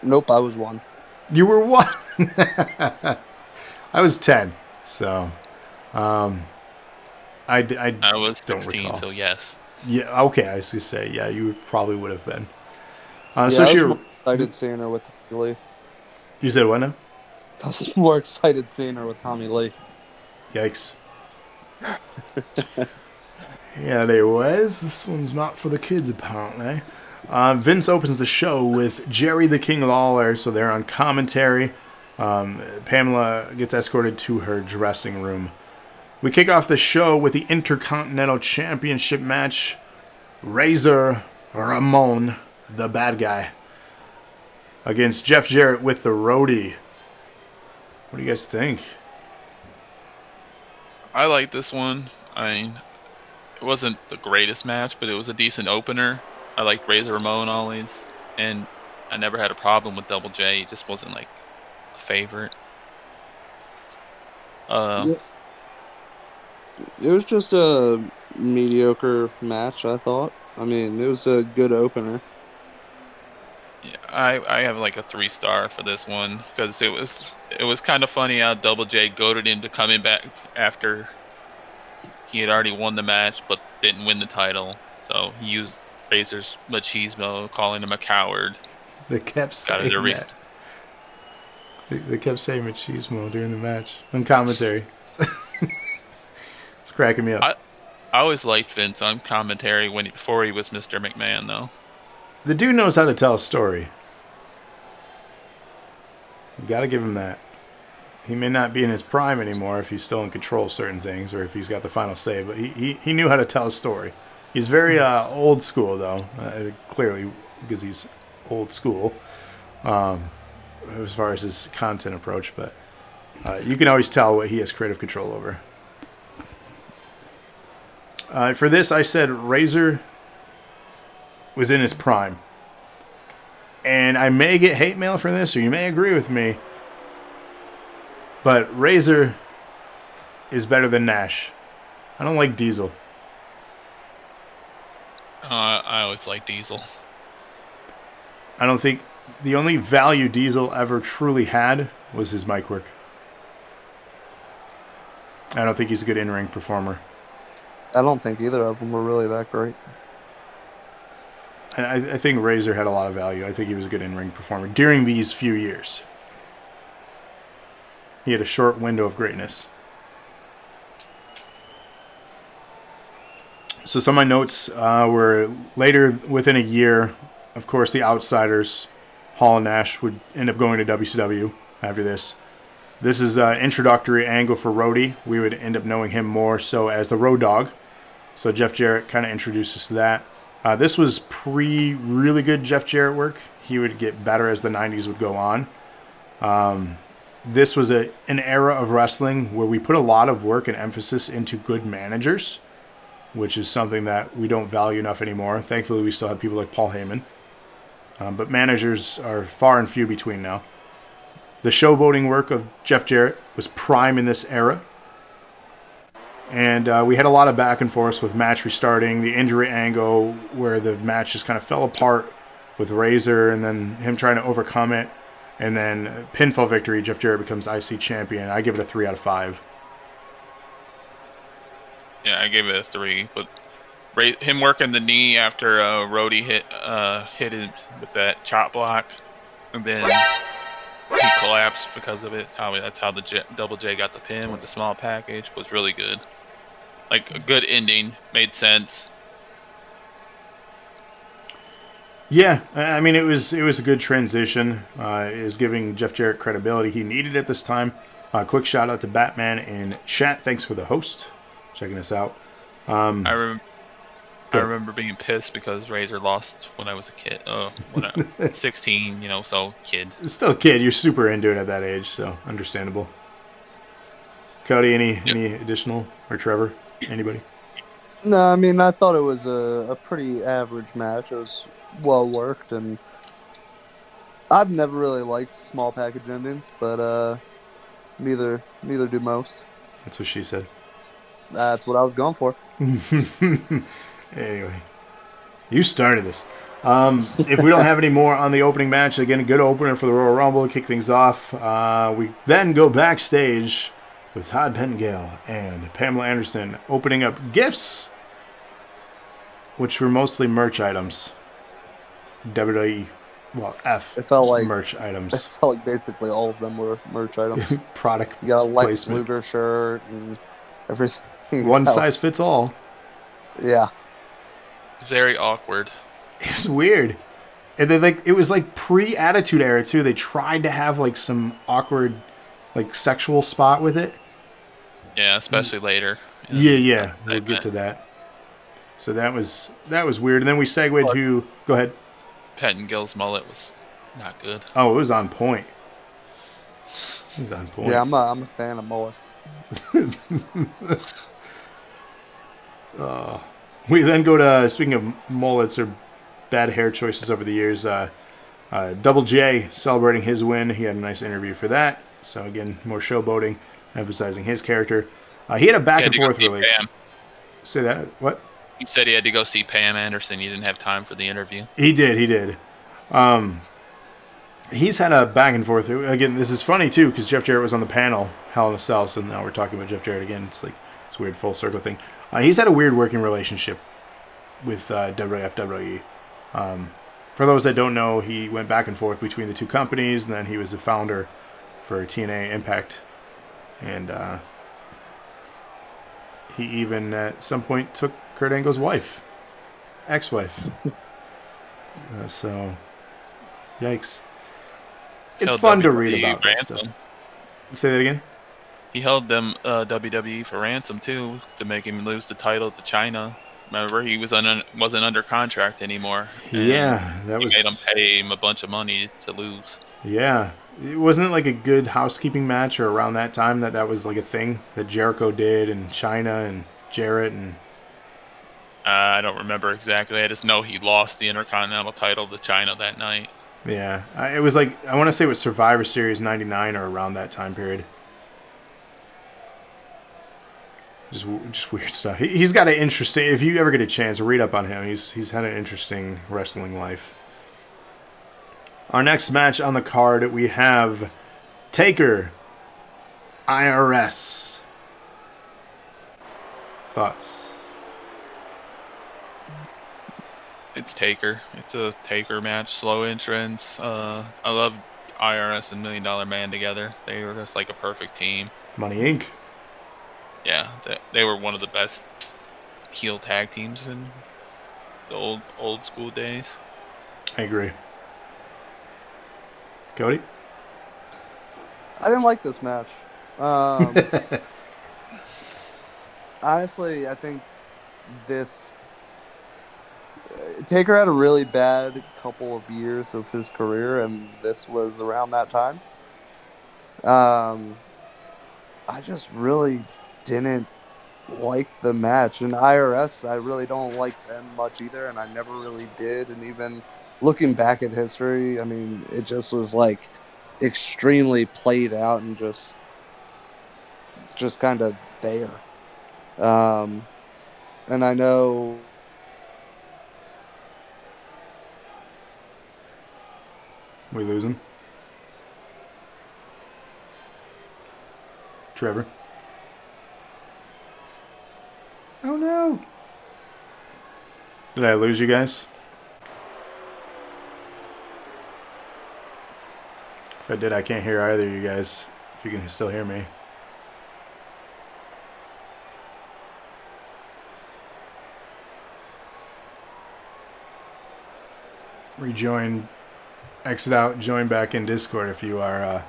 Nope, I was 1. You were 1? I was 10, so I was 16, recall. so yes. Yeah, okay, I was going to say, yeah, you probably would have been. I was more excited seeing her with Tommy Lee. You said what now? I was more excited seeing her with Tommy Lee. Yikes. Yeah, there was. This one's not for the kids, apparently. Vince opens the show with Jerry the King Lawler, so they're on commentary. Pamela gets escorted to her dressing room. We kick off the show with the Intercontinental Championship match. Razor Ramon, the bad guy, against Jeff Jarrett with the roadie. What do you guys think? I like this one. I mean, it wasn't the greatest match, but it was a decent opener. I liked Razor Ramon always, and I never had a problem with Double J. It just wasn't like a favorite. It was just a mediocre match, I thought. I mean, it was a good opener. Yeah, I have like a 3-star for this one because it was kind of funny how Double J goaded him to coming back after he had already won the match but didn't win the title. So he used Razor's machismo, calling him a coward. They kept saying that. They kept saying machismo during the match on commentary. It's cracking me up. I always liked Vince on commentary before he was Mr. McMahon, though. The dude knows how to tell a story. You got to give him that. He may not be in his prime anymore if he's still in control of certain things or if he's got the final say, but he knew how to tell a story. He's very old school, though, clearly, because he's old school as far as his content approach, but you can always tell what he has creative control over. For this, I said Razor was in his prime. And I may get hate mail for this, or you may agree with me, but Razor is better than Nash. I don't like Diesel. I always like Diesel. I don't think the only value Diesel ever truly had was his mic work. I don't think he's a good in-ring performer. I don't think either of them were really that great. I think Razor had a lot of value. I think he was a good in-ring performer during these few years. He had a short window of greatness. So some of my notes were later within a year, of course, the Outsiders, Hall and Nash, would end up going to WCW after this. This is an introductory angle for Rhodey. We would end up knowing him more so as the Road Dogg. So Jeff Jarrett kind of introduced us to that. This was really good Jeff Jarrett work. He would get better as the 90s would go on. This was an era of wrestling where we put a lot of work and emphasis into good managers, which is something that we don't value enough anymore. Thankfully, we still have people like Paul Heyman. But managers are far and few between now. The showboating work of Jeff Jarrett was prime in this era. And we had a lot of back and forth with match restarting, the injury angle where the match just kind of fell apart with Razor and then him trying to overcome it. And then pinfall victory, Jeff Jarrett becomes IC champion. I give it a 3 out of 5. Yeah, I gave it a 3. But him working the knee after Rhodey hit him with that chop block, and then he collapsed because of it. That's how the Double J got the pin with the small package. Was really good. Like a good ending, made sense. Yeah, I mean it was a good transition. It was giving Jeff Jarrett credibility he needed at this time. Quick shout out to Batman in chat. Thanks for the host, checking us out. I remember being pissed because Razor lost when I was a kid. When I was 16, so kid. Still a kid. You're super into it at that age, so understandable. Cody, any additional, or Trevor, anybody? No, I mean, I thought it was a pretty average match. It was well worked, and I've never really liked small package endings, but neither do most. That's what she said. That's what I was going for. Anyway, you started this. If we don't have any more on the opening match, again, a good opener for the Royal Rumble to kick things off. We then go backstage with Todd Pettengill and Pamela Anderson opening up gifts, which were mostly merch items. WWE, it felt like merch items. It felt like basically all of them were merch items. Product. You got a Lex placement. Luger shirt and everything. One else. size fits all. Yeah. Very awkward. It was weird. And then it was like pre-Attitude Era too. They tried to have like some awkward like sexual spot with it. Yeah, especially later. Yeah. We'll get to that. So that was weird. And then we segued to. Go ahead. Pettingill's mullet was not good. Oh, it was on point. It was on point. Yeah, I'm a fan of mullets. We then go to, speaking of mullets or bad hair choices over the years, Double J celebrating his win. He had a nice interview for that. So again, more showboating, emphasizing his character. He had a back and forth relationship. Say that? What? He said he had to go see Pam Anderson. He didn't have time for the interview. He did. He's had a back and forth. Again, this is funny too because Jeff Jarrett was on the panel, Hell in a Cell, so now we're talking about Jeff Jarrett again. It's like it's a weird full circle thing. He's had a weird working relationship with WWE. For those that don't know, he went back and forth between the two companies, and then he was the founder for TNA Impact, and he even at some point took Kurt Angle's wife, ex-wife. So, yikes. It's fun to read about that stuff. Say that again? He held them WWE for ransom too to make him lose the title to China. Remember, he wasn't under contract anymore. Yeah, that was. Made him pay him a bunch of money to lose. Yeah, wasn't it like a good housekeeping match or around that time that was like a thing that Jericho did and China and Jarrett and. I don't remember exactly. I just know he lost the Intercontinental title to China that night. Yeah, it was like, I want to say it was Survivor Series 99 or around that time period. Just weird stuff. He's got an interesting, if you ever get a chance, read up on him. He's had an interesting wrestling life. Our next match on the card, we have Taker, IRS. Thoughts? It's Taker. It's a Taker match. Slow entrance. I love IRS and $1 Million Man together. They were just like a perfect team. Money Inc. Yeah, they were one of the best heel tag teams in the old school days. I agree. Cody? I didn't like this match. Honestly, I think this Taker had a really bad couple of years of his career, and this was around that time. I just really didn't like the match. And IRS, I really don't like them much either, and I never really did. And even looking back at history, I mean, it just was like extremely played out and just kind of there. And I know. We lose him. Trevor. Oh no. Did I lose you guys? If I did, I can't hear either of you guys. If you can still hear me. Rejoin, exit out, join back in Discord if you are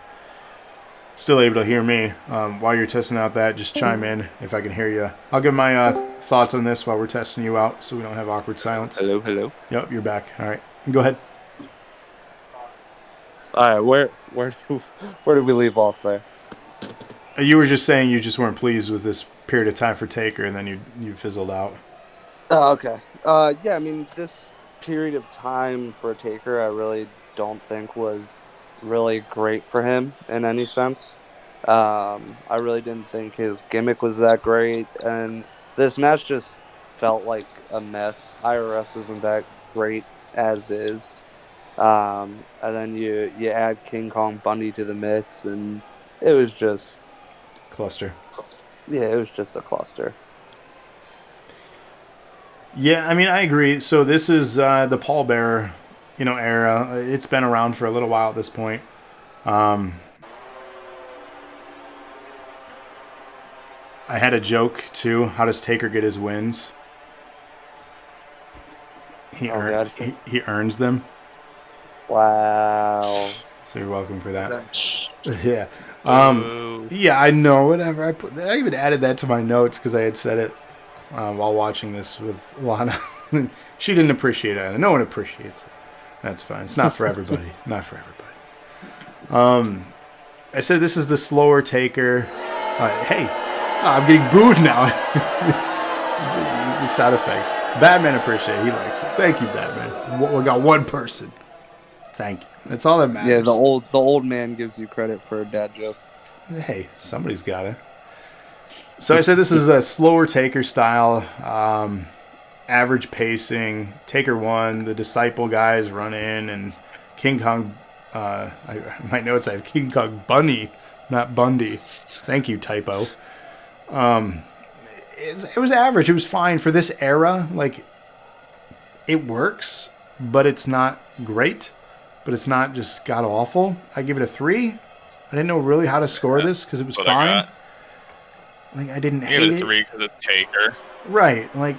still able to hear me. While you're testing out that, just chime in if I can hear you. I'll give my thoughts on this while we're testing you out so we don't have awkward silence. Hello. Yep, you're back. All right, go ahead. All right, where did we leave off there? You were just saying you just weren't pleased with this period of time for Taker, and then you fizzled out. Oh, okay. Yeah, I mean, this period of time for Taker, I really don't think was really great for him in any sense. I really didn't think his gimmick was that great, and this match just felt like a mess. IRS isn't that great as is. And then you add King Kong Bundy to the mix, and it was just cluster. Yeah, it was just a cluster. Yeah, I mean, I agree. So this is the Paul Bearer, era. It's been around for a little while at this point. I had a joke too. How does Taker get his wins? He earns them. Wow. So you're welcome for that. Yeah. Ooh. Yeah, I know. Whatever. I even added that to my notes because I had said it while watching this with Lana. She didn't appreciate it. No one appreciates it. That's fine. It's not for everybody. Not for everybody. I said this is the slower taker. Hey, I'm getting booed now. These sound effects. Batman appreciate it. He likes it. Thank you, Batman. We got one person. Thank you. That's all that matters. Yeah, the old man gives you credit for a dad joke. Hey, somebody's got it. So I said this is a slower taker style, average pacing. Taker 1, the Disciple guys run in, and King Kong. My notes I have King Kong Bunny, not Bundy. Thank you, typo. It was average. It was fine for this era. Like, it works, but it's not great. But it's not just god awful. I give it a 3. I didn't know really how to score this because it was fine. Like, I didn't hate it. You get a 3 because it's Taker. Right. Like,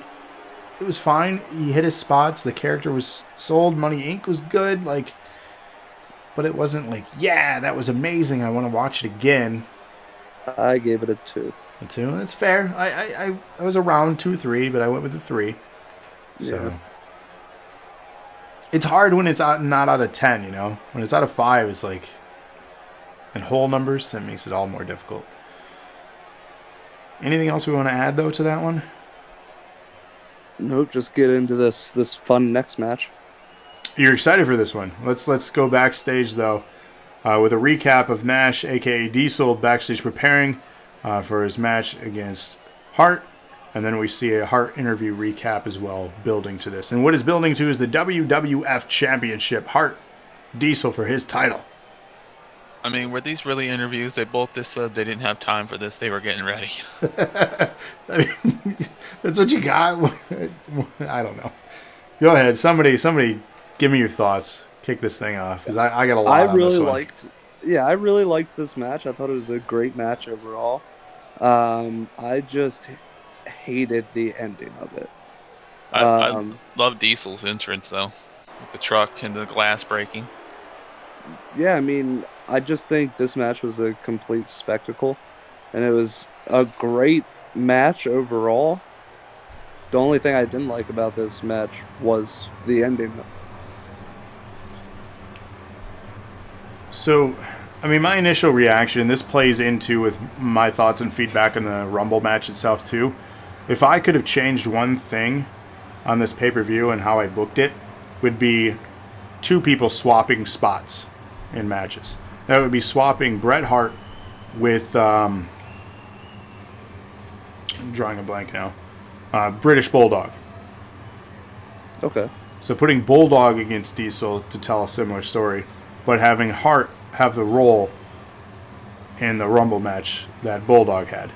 it was fine. He hit his spots. The character was sold. Money Inc. was good. Like, but it wasn't like, yeah, that was amazing. I want to watch it again. I gave it a 2. A 2? That's fair. I was around 2-3, but I went with a 3. So. Yeah. It's hard when it's not out of 10, you know? When it's out of 5, it's like, in whole numbers, that makes it all more difficult. Anything else we want to add, though, to that one? Nope, just get into this fun next match. You're excited for this one. Let's go backstage, though, with a recap of Nash, a.k.a. Diesel, backstage preparing for his match against Hart. And then we see a Hart interview recap as well, building to this. And what is building to is the WWF Championship. Hart, Diesel for his title. I mean, were these really interviews? They both just said they didn't have time for this. They were getting ready. I mean, that's what you got. I don't know. Go ahead. Somebody give me your thoughts. Kick this thing off, because I got a lot on this one. I really liked this match. I thought it was a great match overall. I just hated the ending of it. I love Diesel's entrance, though. With the truck and the glass breaking. Yeah, I mean, I just think this match was a complete spectacle. And it was a great match overall. The only thing I didn't like about this match was the ending. So, I mean, my initial reaction, this plays into with my thoughts and feedback on the Rumble match itself, too. If I could have changed one thing on this pay-per-view and how I booked it, would be 2 people swapping spots in matches. That would be swapping Bret Hart with, I'm drawing a blank now, British Bulldog. Okay. So putting Bulldog against Diesel to tell a similar story, but having Hart have the role in the Rumble match that Bulldog had.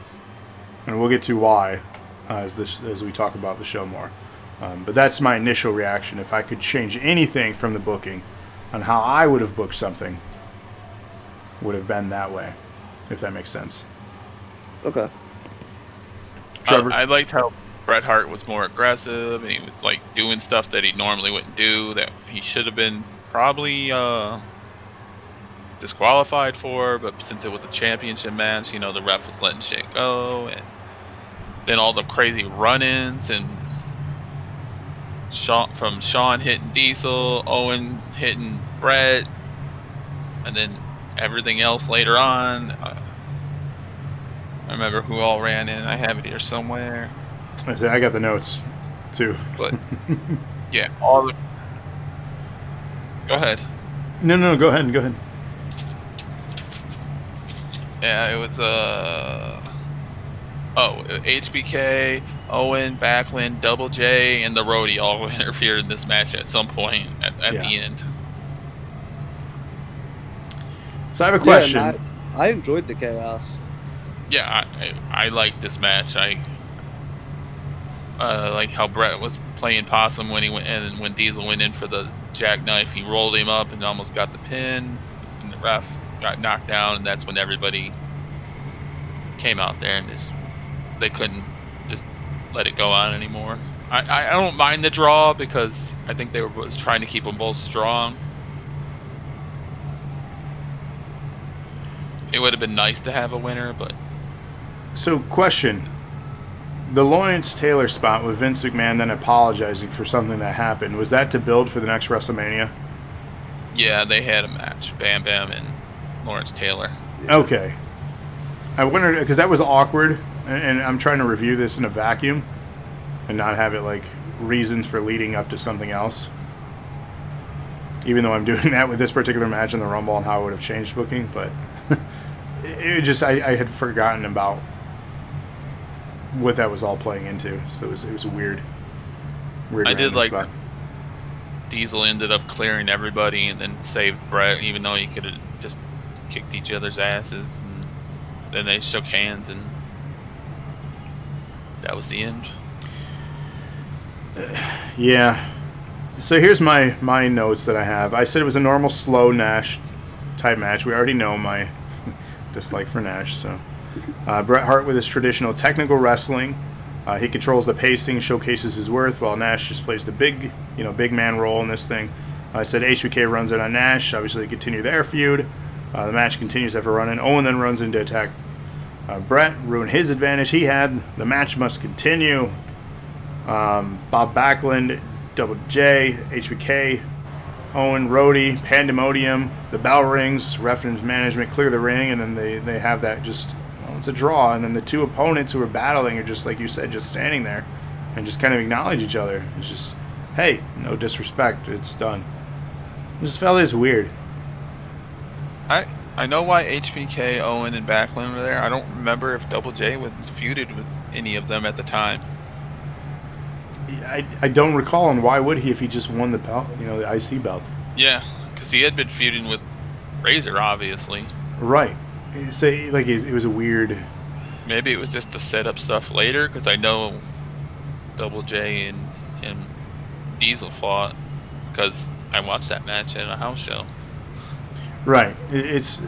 And we'll get to why as we talk about the show more. But that's my initial reaction. If I could change anything from the booking on how I would have booked something, would have been that way, if that makes sense. Okay. Trevor? I liked how Bret Hart was more aggressive, and he was like doing stuff that he normally wouldn't do, that he should have been probably disqualified for, but since it was a championship match, you know, the ref was letting shit go, and then all the crazy run-ins, and Shawn hitting Diesel, Owen hitting Bret, and then everything else later on. I remember who all ran in. I have it here somewhere. I got the notes, too. But, yeah, all the... Go ahead. No, go ahead. Yeah, it was, HBK, Owen, Backlund, Double J, and the Roadie all interfered in this match at some point at the end. So I have a question. Yeah, I enjoyed the chaos. Yeah, I like this match. I like how Bret was playing possum when he went in, and when Diesel went in for the jackknife, he rolled him up and almost got the pin, and the ref got knocked down, and that's when everybody came out there and they couldn't just let it go on anymore. I don't mind the draw because I think they was trying to keep them both strong. it would have been nice to have a winner, but So, question. The Lawrence Taylor spot with Vince McMahon then apologizing for something that happened, was that to build for the next WrestleMania? yeah, they had a match, Bam Bam and Lawrence Taylor. Okay. I wondered, because that was awkward, and I'm trying to review this in a vacuum and not have it like reasons for leading up to something else. Even though I'm doing that with this particular match in the Rumble and how it would have changed booking, but it just, I had forgotten about what that was all playing into, so it was a weird I did random like spot. Diesel ended up clearing everybody and then saved Brett, even though he could have just kicked each other's asses. And then they shook hands, and that was the end. Yeah. So here's my notes that I have. I said it was a normal slow Nash type match. We already know my dislike for Nash, so Bret Hart with his traditional technical wrestling. He controls the pacing, showcases his worth, while Nash just plays the big man role in this thing. I said HBK runs it on Nash. Obviously, they continue their feud. The match continues after running. Owen then runs in to attack Bret, ruin his advantage he had. The match must continue. Bob Backlund, Double J, HBK, Owen, Rhodey, Pandemonium. The bell rings. Ref and management clear the ring, and then they have that just... it's a draw, and then the two opponents who are battling are just, like you said, just standing there and just kind of acknowledge each other. It's just, hey, no disrespect, it's done. I just felt this weird. I know why HBK, Owen, and Backlund were there. I don't remember if Double J was feuded with any of them at the time. I don't recall, and why would he if he just won the belt, the IC belt? Yeah, because he had been feuding with Razor, obviously. Right. So, like, it was a weird... Maybe it was just to set up stuff later, because I know Double J and Diesel fought, because I watched that match at a house show. Right. It's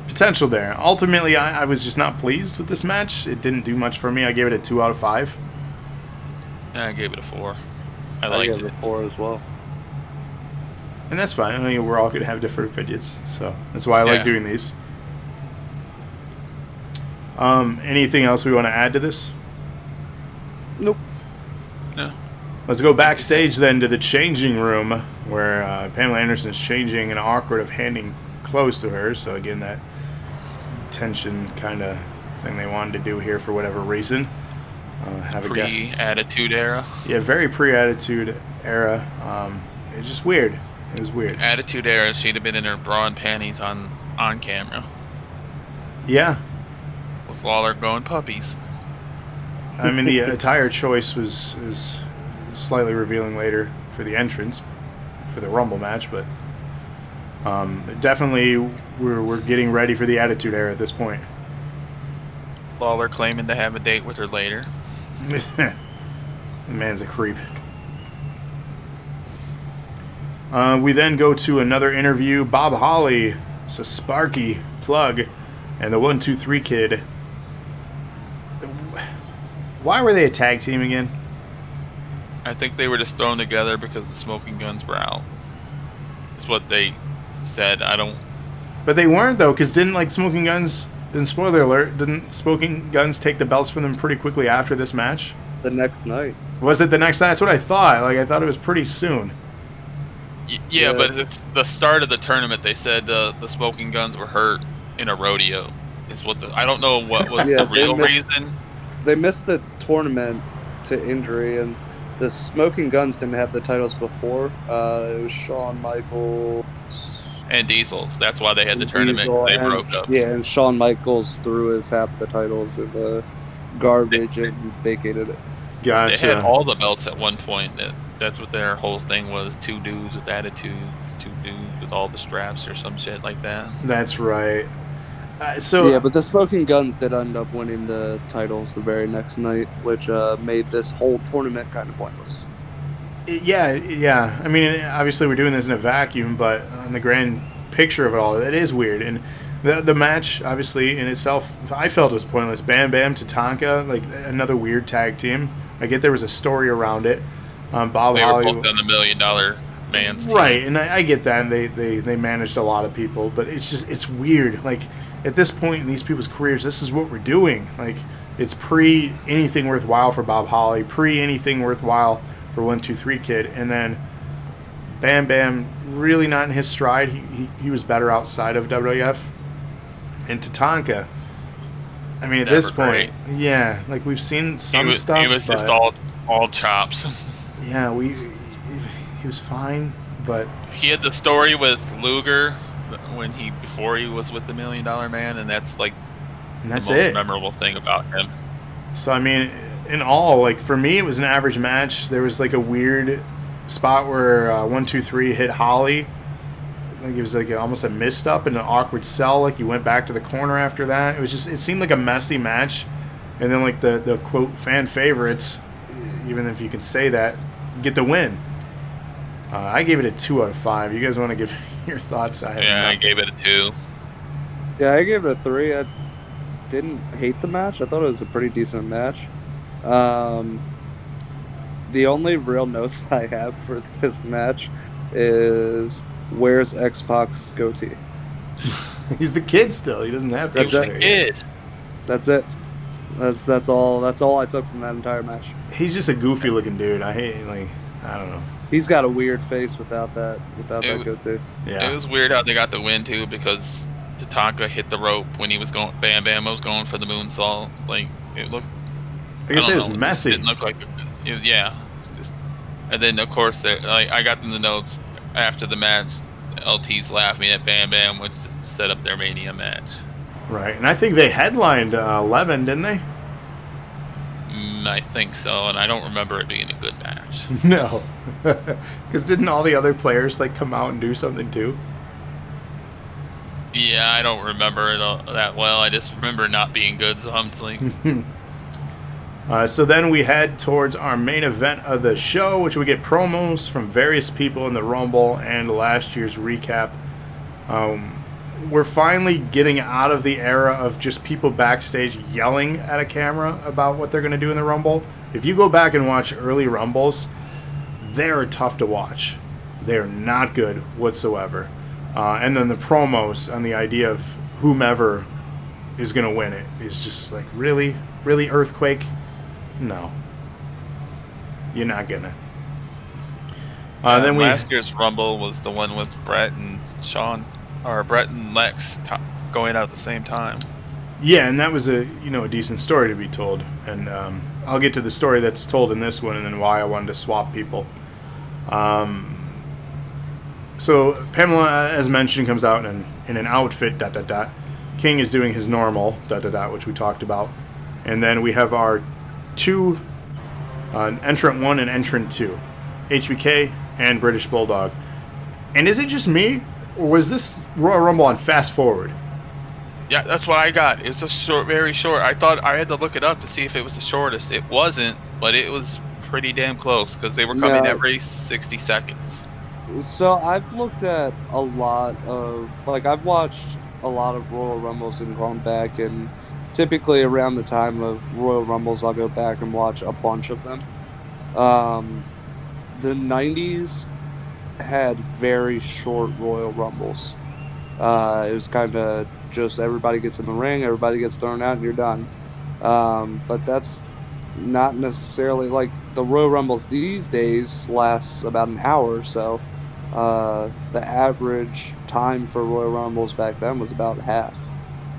potential there. Ultimately, I was just not pleased with this match. It didn't do much for me. I gave it a 2 out of 5. Yeah, I gave it a 4. I I liked gave it. it a 4 as well. And that's fine. I mean, we're all going to have different opinions, so that's why I like doing these. Anything else we want to add to this? Nope. No. Let's go backstage then to the changing room where Pamela Anderson's changing and awkward of handing clothes to her. So again, that tension kind of thing they wanted to do here for whatever reason. Have a guest. Pre-Attitude Era. Yeah, very pre-Attitude Era. It's just weird. It was weird. Attitude Era, she'd have been in her bra and panties on camera. Yeah. With Lawler going puppies. I mean, the attire choice was slightly revealing later for the entrance, for the Rumble match, but definitely we're getting ready for the Attitude Era at this point. Lawler claiming to have a date with her later. The man's a creep. We then go to another interview. Bob Holly, it's a Sparky plug, and the 1-2-3 Kid. Why were they a tag team again? I think they were just thrown together because the Smoking Guns were out. That's what they said. I don't... But they weren't, though, because didn't Smoking Guns... And spoiler alert, didn't Smoking Guns take the belts from them pretty quickly after this match? The next night. Was it the next night? That's what I thought. I thought it was pretty soon. Yeah, but at the start of the tournament, they said the Smoking Guns were hurt in a rodeo. Is what I don't know what was the real reason. They missed the tournament to injury, and the Smoking Guns didn't have the titles before. It was Shawn Michaels and Diesel. That's why they had the tournament. They broke up. Yeah, and Shawn Michaels threw his half the titles in the garbage and vacated it. Gotcha. They had all the belts at one point. That's what their whole thing was: 2 dudes with attitudes, 2 dudes with all the straps, or some shit like that. That's right. Yeah, but the Smoking Guns did end up winning the titles the very next night, which made this whole tournament kind of pointless. Yeah. I mean, obviously we're doing this in a vacuum, but in the grand picture of it all, it is weird. And the match, obviously, in itself, I felt it was pointless. Bam Bam, Tatanka, another weird tag team. I get there was a story around it. Bob they Holly... were both on the $1 Million man's right, team. and I get that. And they managed a lot of people, but it's weird. Like at this point in these people's careers, this is what we're doing. Like it's pre anything worthwhile for Bob Holly, pre anything worthwhile for 123 Kid, and then Bam Bam really not in his stride. He was better outside of WWF. And Tatanka, I mean, at Never this point, yeah, like we've seen some stuff. He was just but, all chops. Yeah, he was fine, but He had the story with Luger before he was with the $1 Million Man, and that's like and that's the most it. memorable thing about him. So I mean, in all, like for me, it was an average match. There was like a weird spot where 123 hit Holly. Like it was like almost a misstep and an awkward sell. Like he went back to the corner after that. It seemed like a messy match. And then like the quote fan favorites, even if you can say that, get the win. I gave it a 2 out of 5. You guys want to give your thoughts? I gave it a 2. Yeah, I gave it a 3. I didn't hate the match. I thought it was a pretty decent match. The only real notes I have for this match is where's X-Pac's goatee? He's the kid still. He doesn't have He was facial a hair yet. kid. That's it. That's all I took from that entire match. He's just a goofy looking dude. I don't know. He's got a weird face without that goatee. Yeah. It was weird how they got the win too, because Tatanka hit the rope when he was going. Bam Bam was going for the moonsault. Like it looked. I guess it was just messy. didn't look like it was, yeah. It was just, and then of course, I got in the notes after the match. LT's laughing at Bam Bam, which just set up their Mania match. Right, and I think they headlined 11, didn't they? I think so, and I don't remember it being a good match. No, because didn't all the other players like come out and do something too? Yeah, I don't remember it all that well. I just remember not being good, so I'm just like, So then we head towards our main event of the show, which we get promos from various people in the Rumble and last year's recap. We're finally getting out of the era of just people backstage yelling at a camera about what they're going to do in the Rumble. If you go back and watch early Rumbles, they're tough to watch. They're not good whatsoever. And then the promos on the idea of whomever is going to win it is just like, really? Really, Earthquake? No. You're not going to. Then last year's Rumble was the one with Brett and Sean, or Brett and Lex going out at the same time. Yeah, and that was a decent story to be told. And I'll get to the story that's told in this one and then why I wanted to swap people. So Pamela, as mentioned, comes out in an outfit, ... King is doing his normal, ... which we talked about. And then we have our two, entrant 1 and entrant 2, HBK and British Bulldog. And is it just me, or was this Royal Rumble on fast forward? Yeah, that's what I got. It's a short, very short. I thought I had to look it up to see if it was the shortest. It wasn't, but it was pretty damn close because they were coming every 60 seconds. So I've looked at a lot of, I've watched a lot of Royal Rumbles and gone back, and typically around the time of Royal Rumbles, I'll go back and watch a bunch of them. The 90s had very short Royal Rumbles. It was kind of just everybody gets in the ring, everybody gets thrown out, and you're done. But that's not necessarily like the Royal Rumbles these days lasts about an hour or so. The average time for Royal Rumbles back then was about half.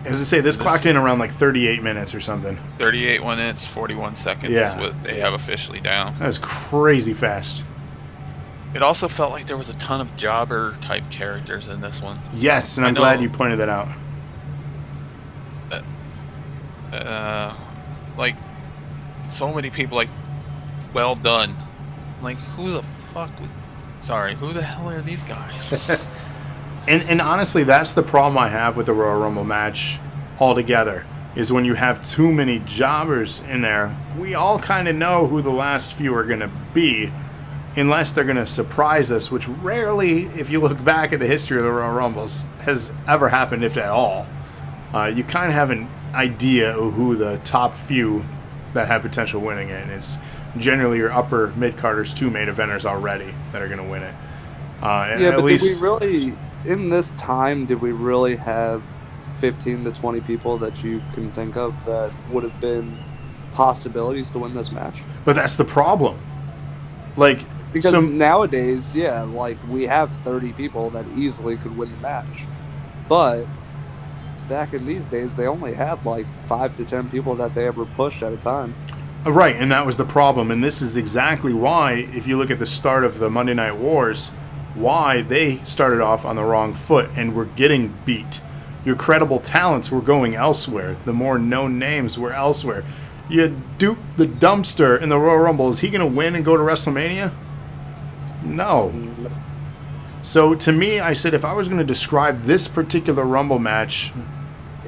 As I say, this clocked in around like 38 minutes or something. 38 minutes, 41 seconds is what they have officially down. That was crazy fast. It also felt like there was a ton of jobber type characters in this one. Yes, and I'm glad you pointed that out. Like, so many people, like, well done. Like, who the hell are these guys? And honestly, that's the problem I have with the Royal Rumble match altogether, is when you have too many jobbers in there, we all kind of know who the last few are going to be, unless they're going to surprise us, which rarely, if you look back at the history of the Royal Rumbles, has ever happened, if at all. You kind of have an idea of who the top few that have potential winning it, and it's generally your upper mid-carders, 2 main eventers already that are going to win it. Yeah, At but did we least, really, in this time, did we really have 15 to 20 people that you can think of that would have been possibilities to win this match? but that's the problem. Like, Because some nowadays, yeah, like we have 30 people that easily could win the match. But back in these days, they only had like 5 to 10 people that they ever pushed at a time. right, and that was the problem. And this is exactly why, if you look at the start of the Monday Night Wars, why they started off on the wrong foot and were getting beat. Your credible talents were going elsewhere. The more known names were elsewhere. You had Duke the Dumpster in the Royal Rumble. Is he going to win and go to WrestleMania? No. Mm, So to me, I said if I was going to describe this particular Rumble match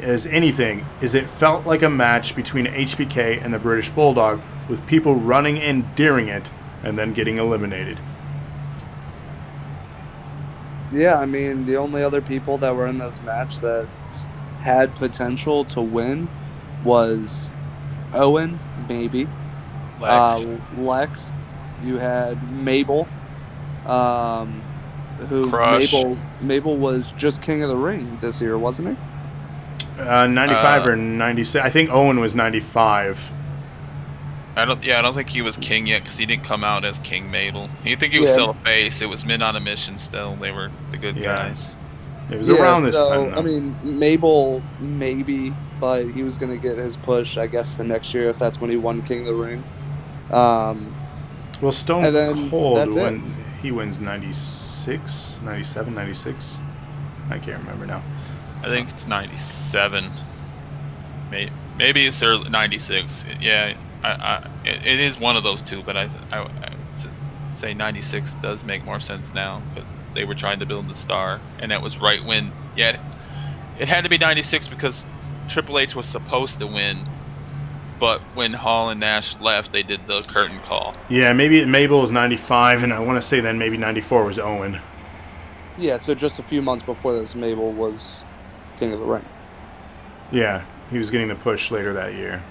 as anything, is it felt like a match between HBK and the British Bulldog with people running in during it and then getting eliminated. Yeah, I mean, the only other people that were in this match that had potential to win was Owen, maybe. Lex. Lex. You had Mabel, who Crush. Mabel was just King of the Ring this year, wasn't he? 95 or 96. I think Owen was 95. I don't think he was king yet because he didn't come out as King Mabel. You think he was Yeah. still a face? It was men on a mission. Still, they were the good Yeah. guys. It was around this time, though. I mean, Mabel, maybe, but he was going to get his push, I guess, the next year if that's when he won King of the Ring. Well, Stone and then Cold, that's it. when he wins 96, 97, 96? I can't remember now. I think it's 97. Maybe it's early 96. Yeah, it is one of those two, but I say 96 does make more sense now because they were trying to build the star, and that was right when it had to be 96 because Triple H was supposed to win, but when Hall and Nash left, they did the curtain call. Yeah, maybe Mabel was 95, and I want to say then maybe 94 was Owen. Yeah, so just a few months before this, Mabel was King of the Ring. Yeah, he was getting the push later that year.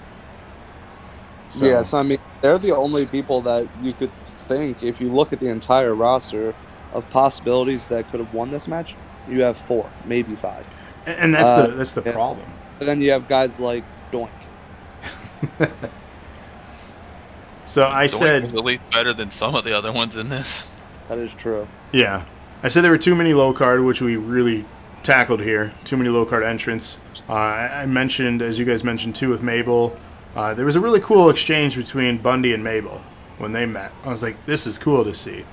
Yeah, so I mean, they're the only people that you could think, if you look at the entire roster of possibilities that could have won this match, you have 4, maybe 5. And that's the yeah. problem. And then you have guys like Doink. So I Doink said, was at least better than some of the other ones in this. That is true. yeah, I said there were too many low card, which we really tackled here. Too many low card entrants. I mentioned, as you guys mentioned too, with Mabel, there was a really cool exchange between Bundy and Mabel when they met. I was like, this is cool to see.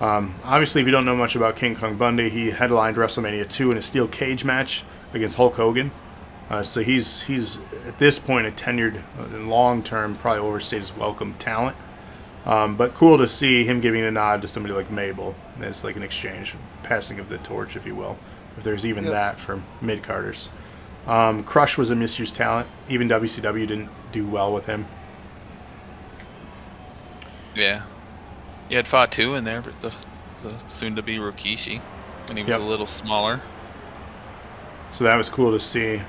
Obviously, if you don't know much about King Kong Bundy, he headlined WrestleMania 2 in a steel cage match against Hulk Hogan. So he's at this point a tenured, long-term, probably overstayed his welcome talent. But cool to see him giving a nod to somebody like Mabel. It's like an exchange, passing of the torch, if you will, if there's even that for mid-carders. Crush was a misused talent. Even WCW didn't do well with him. Yeah. You had Fatu in there, but the soon-to-be Rikishi, when he was a little smaller. So that was cool to see.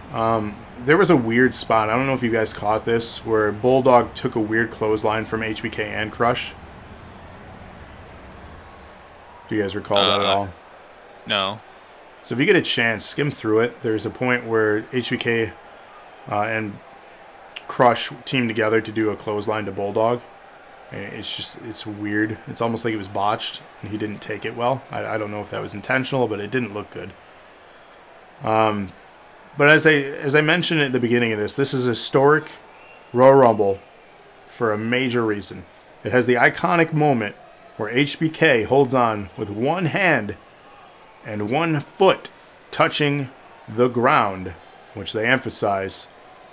There was a weird spot. I don't know if you guys caught this, where Bulldog took a weird clothesline from HBK and Crush. Do you guys recall that at all? No. So if you get a chance, skim through it. There's a point where HBK and Crush teamed together to do a clothesline to Bulldog. And it's weird. It's almost like it was botched, and he didn't take it well. I don't know if that was intentional, but it didn't look good. But as I mentioned at the beginning of this is a historic Royal Rumble for a major reason. It has the iconic moment where HBK holds on with one hand and one foot touching the ground, which they emphasize,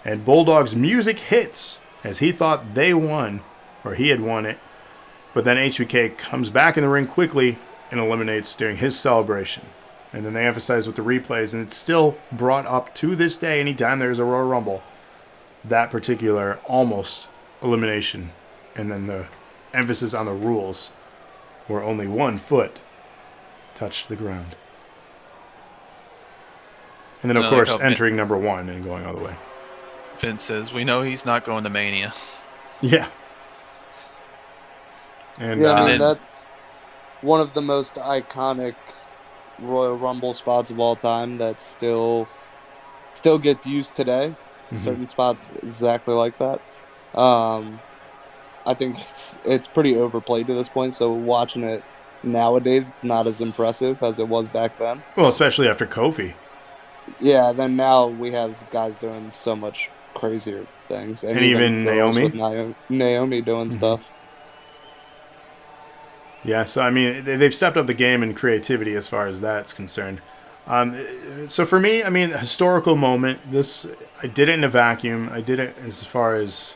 and Bulldog's music hits as he thought they won, or he had won it, but then HBK comes back in the ring quickly and eliminates during his celebration. And then they emphasize with the replays, and it's still brought up to this day anytime there's a Royal Rumble, that particular almost elimination. And then the emphasis on the rules, where only one foot touched the ground. And then, of course, entering number 1 and going all the way. Vince says, we know he's not going to Mania. Yeah. And, yeah, I mean, one of the most iconic Royal Rumble spots of all time that still gets used today. Certain spots exactly like that. Um, I think it's pretty overplayed to this point. So watching it nowadays, it's not as impressive as it was back then. Well, especially after Kofi. Yeah, then now we have guys doing so much crazier things, and And even even girls with Naomi. Naomi doing stuff. Yeah, so I mean, they've stepped up the game in creativity as far as that's concerned. So for me, I mean, historical moment. This I did it in a vacuum. I did it as far as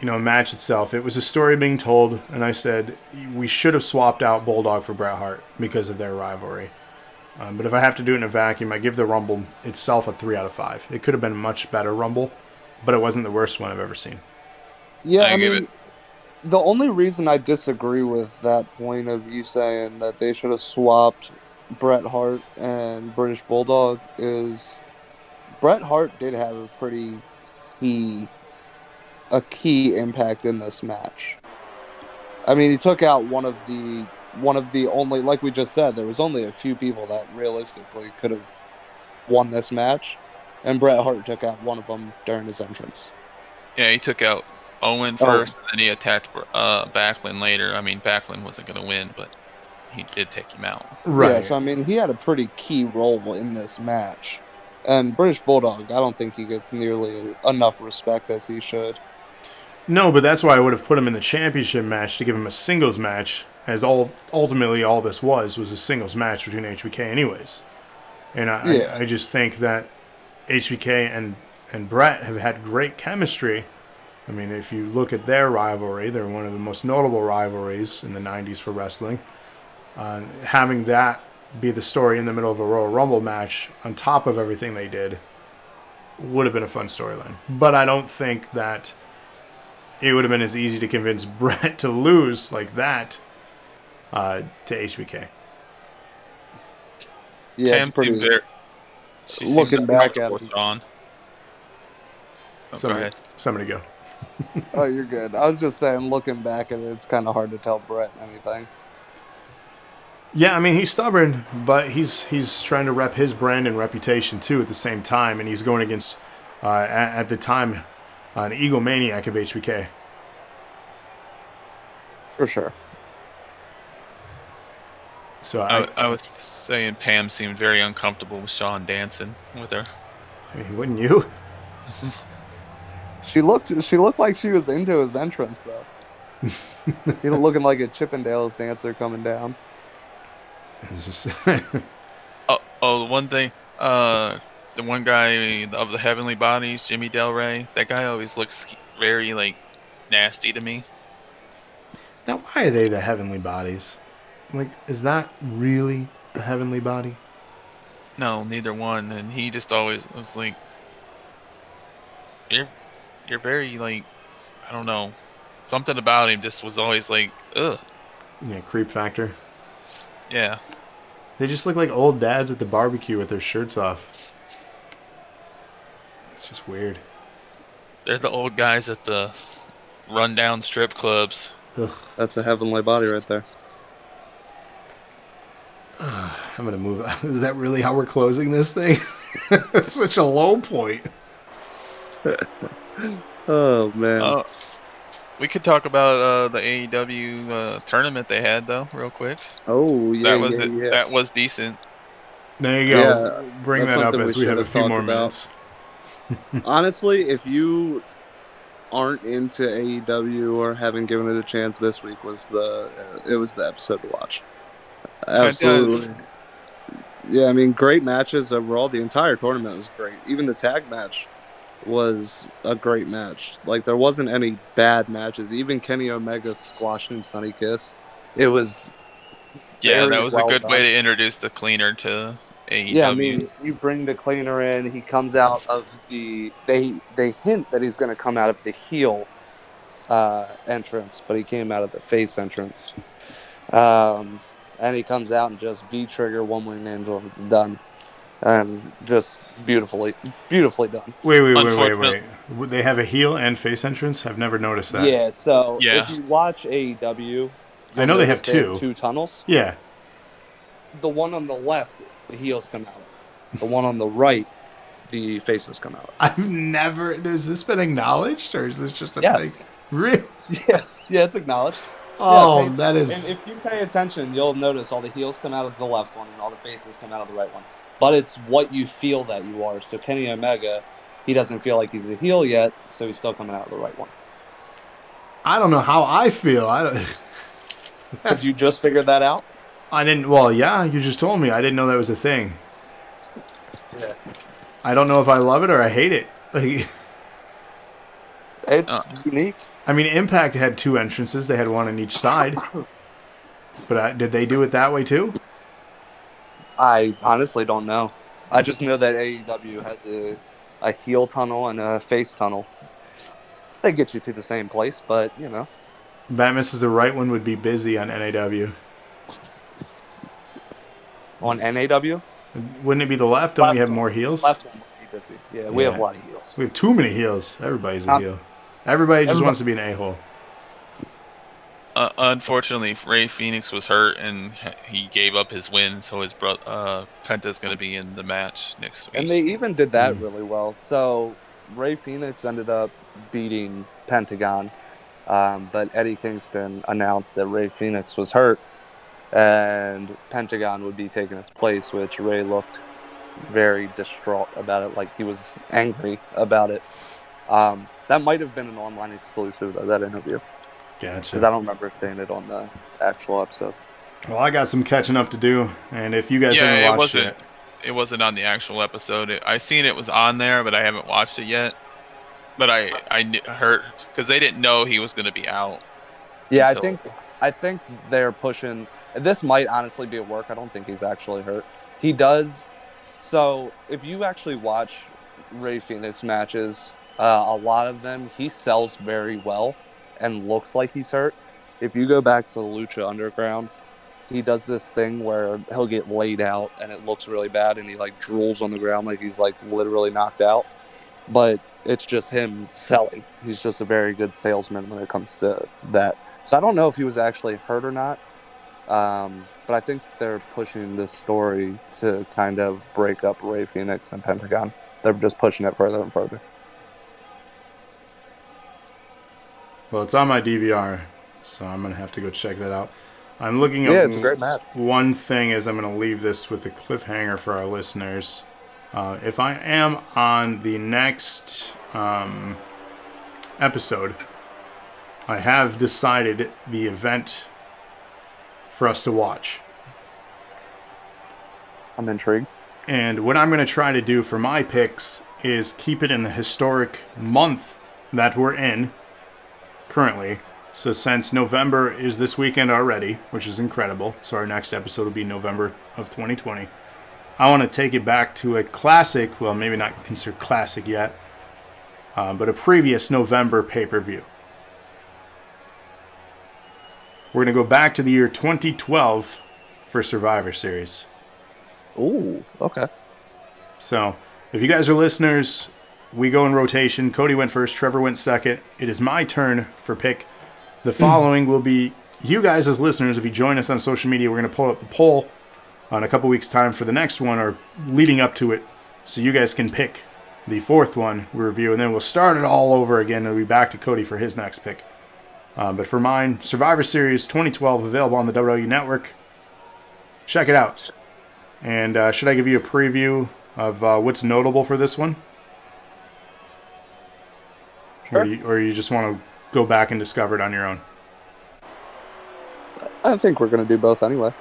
a match itself. It was a story being told, and I said we should have swapped out Bulldog for Bret Hart because of their rivalry. But if I have to do it in a vacuum, I give the Rumble itself a 3 out of 5. It could have been a much better Rumble, but it wasn't the worst one I've ever seen. Yeah, I give it. mean, the only reason I disagree with that point of you saying that they should have swapped Bret Hart and British Bulldog is Bret Hart did have key a key impact in this match. I mean, he took out one of the only, like we just said, there was only a few people that realistically could have won this match, and Bret Hart took out one of them during his entrance. Yeah, he took out Owen first, and then he attacked Backlund later. I mean, Backlund wasn't going to win, but he did take him out. Right. Yeah, so I mean, he had a pretty key role in this match. And British Bulldog, I don't think he gets nearly enough respect as he should. No, but that's why I would have put him in the championship match to give him a singles match, as ultimately all this was a singles match between HBK anyways. And I just think that HBK and Brett have had great chemistry. I mean, if you look at their rivalry, they're one of the most notable rivalries in the 90s for wrestling. Having that be the story in the middle of a Royal Rumble match on top of everything they did would have been a fun storyline. But I don't think that it would have been as easy to convince Brett to lose like that to HBK. Yeah, Pam it's pretty. looking back at it. Sean. Go ahead. Somebody go. Oh, you're good. I was just saying, looking back at it, it's kind of hard to tell Brett anything. Yeah, I mean, he's stubborn, but he's trying to rep his brand and reputation too at the same time, and he's going against at the time an egomaniac of HBK. For sure. So I was saying Pam seemed very uncomfortable with Sean dancing with her. I mean, wouldn't you? She looked like she was into his entrance though. He was looking like a Chippendales dancer coming down. It's just One thing. The one guy of the Heavenly Bodies, Jimmy Del Rey. That guy always looks very nasty to me. Now, why are they the heavenly bodies? Like, is that really a heavenly body? No, neither one. And he just always was like, you're very I don't know, something about him just was always like, ugh. Yeah, creep factor. Yeah. They just look like old dads at the barbecue with their shirts off. It's just weird. They're the old guys at the rundown strip clubs. Ugh. That's a heavenly body right there. I'm gonna move. Is that really how we're closing this thing? It's such a low point. Oh man. We could talk about the AEW tournament they had though, real quick. Oh yeah, That was decent. There you go. Yeah, Bring that's that up something as we we have a should few have more talked about. minutes. Honestly, if you aren't into AEW or haven't given it a chance, this week was the episode to watch. Absolutely. Yeah, I mean, great matches overall. The entire tournament was great. Even the tag match was a great match. Like, there wasn't any bad matches. Even Kenny Omega squashing Sonny Kiss. It was That was a good done. way to introduce the cleaner to AEW. Yeah, I mean, you bring the cleaner in. He comes out of the. They hint that he's going to come out of the heel entrance, but he came out of the face entrance. And he comes out and just V-trigger One Winged Angel. It's done. And just beautifully done. Wait. They have a heel and face entrance? I've never noticed that. Yeah, so Yeah. if you watch AEW, I know they have notice two. two tunnels. Yeah. The one on the left, the heels come out of. The one on the right, the faces come out of. I've never. Has this been acknowledged, or is this just a Yes. thing? Really? Yeah, it's acknowledged. Oh, Yeah, that and is. if you pay attention, you'll notice all the heels come out of the left one and all the faces come out of the right one. But it's what you feel that you are. So Kenny Omega, he doesn't feel like he's a heel yet, so he's still coming out of the right one. I don't know how I feel. I don't. Did you just figure that out? I didn't. Well, yeah, you just told me. I didn't know that was a thing. Yeah. I don't know if I love it or I hate it. Like, It's unique. I mean, Impact had two entrances. They had one on each side. But did they do it that way too? I honestly don't know. I just know that AEW has a heel tunnel and a face tunnel. They get you to the same place, but, you know. Bat misses the right one would be busy on NAW. On NAW? Wouldn't it be the left? Don't we have more heels? Left one would be busy. Yeah, we have a lot of heels. We have too many heels. Everybody's a heel. Everybody just wants to be an a-hole. Unfortunately, Ray Phoenix was hurt and he gave up his win, so his brother Penta's going to be in the match next week. And they even did that really well. So Ray Phoenix ended up beating Pentagon, but Eddie Kingston announced that Ray Phoenix was hurt and Pentagon would be taking his place, which Ray looked very distraught about it, like he was angry about it. That might have been an online exclusive, though, that interview. Gotcha. Because I don't remember saying it on the actual episode. Well, I got some catching up to do, and if you guys haven't watched it... It wasn't on the actual episode. I seen it was on there, but I haven't watched it yet. But I heard, because they didn't know he was going to be out. Yeah, I think they're pushing... This might honestly be a work. I don't think he's actually hurt. He does... So, if you actually watch Ray Phoenix matches, a lot of them, he sells very well and looks like he's hurt. If you go back to Lucha Underground, he does this thing where he'll get laid out and it looks really bad and he like drools on the ground like he's like literally knocked out. But it's just him selling. He's just a very good salesman when it comes to that. So I don't know if he was actually hurt or not. But I think they're pushing this story to kind of break up Ray Phoenix and Pentagon. They're just pushing it further and further. Well, it's on my DVR, so I'm going to have to go check that out. I'm looking at it's a great match. One thing is I'm going to leave this with a cliffhanger for our listeners. If I am on the next episode, I have decided the event for us to watch. I'm intrigued. And what I'm going to try to do for my picks is keep it in the historic month that we're in currently. So since November is this weekend already, which is incredible, so our next episode will be November of 2020, I want to take it back to a classic, well, maybe not considered classic yet, but a previous November pay-per-view. We're going to go back to the year 2012 for Survivor Series. Ooh, okay. So, if you guys are listeners, we go in rotation. Cody went first, Trevor went second. It is my turn for pick. The following will be you guys as listeners. If you join us on social media, we're going to pull up a poll on a couple weeks' time for the next one or leading up to it, so you guys can pick the fourth one we review, and then we'll start it all over again. We'll be back to Cody for his next pick. But for mine, Survivor Series 2012, available on the WWE Network. Check it out. And should I give you a preview of what's notable for this one? Sure. Or you just want to go back and discover it on your own? I think we're going to do both anyway.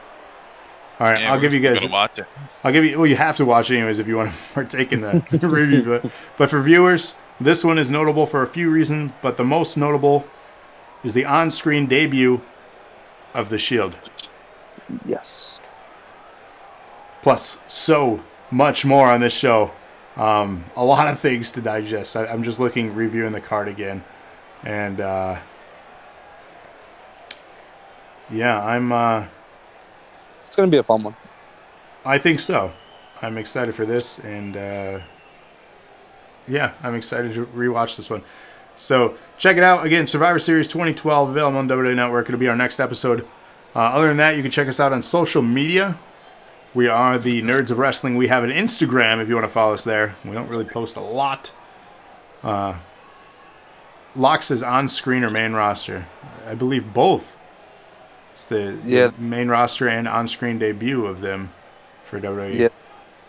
All right, I'll give you guys... Watch it. I'll give you... Well, you have to watch it anyways if you want to partake in the review. But for viewers, this one is notable for a few reasons, but the most notable is the on-screen debut of The Shield. Yes. Plus, so much more on this show. A lot of things to digest. I'm just reviewing the card again. And, yeah, I'm... It's going to be a fun one. I think so. I'm excited for this, and, yeah, I'm excited to rewatch this one. So, check it out. Again, Survivor Series 2012, available on WWE Network. It'll be our next episode. Other than that, you can check us out on social media. We are the Nerds of Wrestling. We have an Instagram if you want to follow us there. We don't really post a lot. Locke says on-screen or main roster. I believe both. It's the main roster and on-screen debut of them for WWE. Yeah.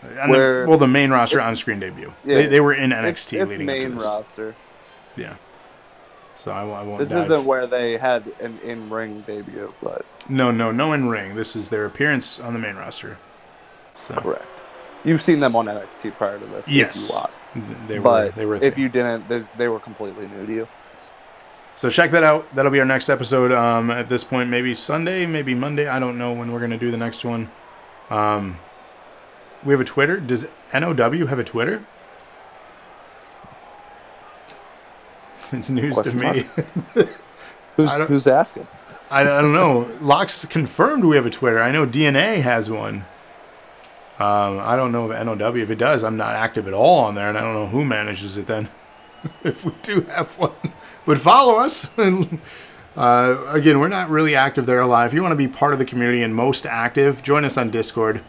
The main roster on-screen debut. Yeah, they were in NXT it's leading main up to this. roster. Yeah. So I won't This dive. isn't where they had an in-ring debut, but No in-ring. This is their appearance on the main roster. So. correct. You've seen them on NXT prior to this. Yes. If you watched. They were a if thing. you didn't, they were completely new to you. So check that out. That'll be our next episode. At this point, maybe Sunday, maybe Monday. I don't know when we're going to do the next one. We have a Twitter. Does NOW have a Twitter? It's news to me. Who's asking? I don't know. Locke's confirmed we have a Twitter. I know DNA has one. I don't know if NOW. If it does, I'm not active at all on there, and I don't know who manages it then. If we do have one, but follow us. Again, we're not really active there live. If you want to be part of the community and most active, join us on Discord.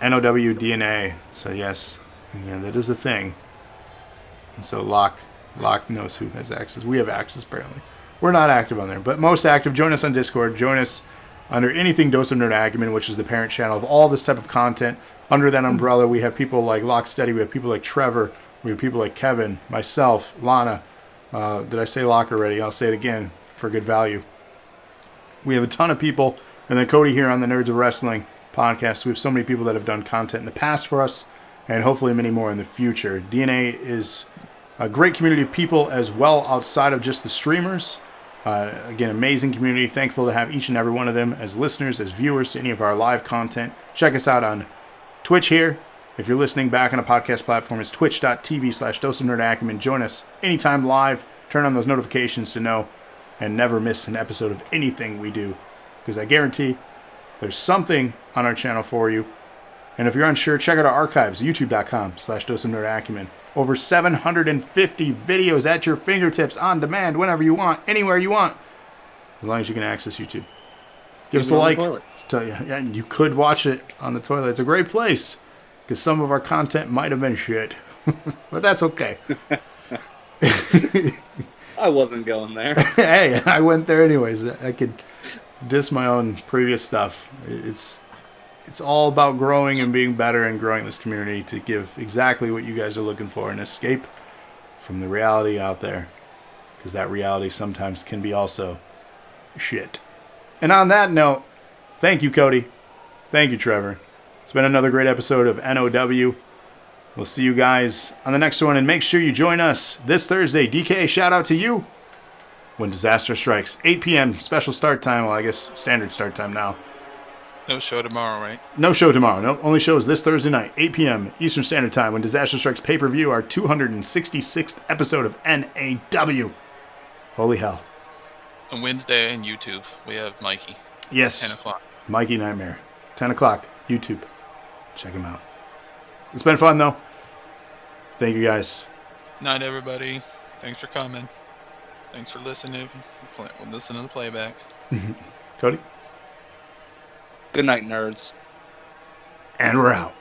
NOW DNA. So yes, yeah, that is a thing. And so Locke knows who has access. We have access apparently. We're not active on there, but most active. Join us on Discord. Join us under anything Dose of Nerd Acumen, which is the parent channel of all this type of content. Under that umbrella, we have people like Locke Steady. We have people like Trevor. We have people like Kevin, myself, Lana. Did I say Locke already? I'll say it again for good value. We have a ton of people. And then Cody here on the Nerds of Wrestling podcast. We have so many people that have done content in the past for us, and hopefully many more in the future. DNA is a great community of people as well outside of just the streamers. Again, amazing community. Thankful to have each and every one of them as listeners, as viewers to any of our live content. Check us out on Twitch here. If you're listening back on a podcast platform, it's twitch.tv/Dose of Nerd Acumen. Join us anytime live. Turn on those notifications to know and never miss an episode of anything we do. Because I guarantee there's something on our channel for you. And if you're unsure, check out our archives, youtube.com/Dose of Nerd Acumen. Over 750 videos at your fingertips on demand whenever you want, anywhere you want. As long as you can access YouTube. Give us a like. Yeah, you could watch it on the toilet. It's a great place. Because some of our content might have been shit. But that's okay. I wasn't going there. Hey, I went there anyways. I could diss my own previous stuff. It's all about growing and being better and growing this community to give exactly what you guys are looking for, an escape from the reality out there. Because that reality sometimes can be also shit. And on that note, thank you, Cody. Thank you, Trevor. It's been another great episode of NOW. We'll see you guys on the next one, and make sure you join us this Thursday. DK, shout out to you. When Disaster Strikes, 8 p.m. special start time. Well, I guess standard start time now. No show tomorrow, right? No show tomorrow. No, only shows this Thursday night, 8 p.m. Eastern Standard Time. When Disaster Strikes pay-per-view, our 266th episode of NAW. Holy hell. On Wednesday on YouTube, we have Mikey. Yes. 10 o'clock. Mikey Nightmare. 10 o'clock. YouTube. Check him out. It's been fun, though. Thank you, guys. Night, everybody. Thanks for coming. Thanks for listening. Listen to the playback. Cody? Good night, nerds. And we're out.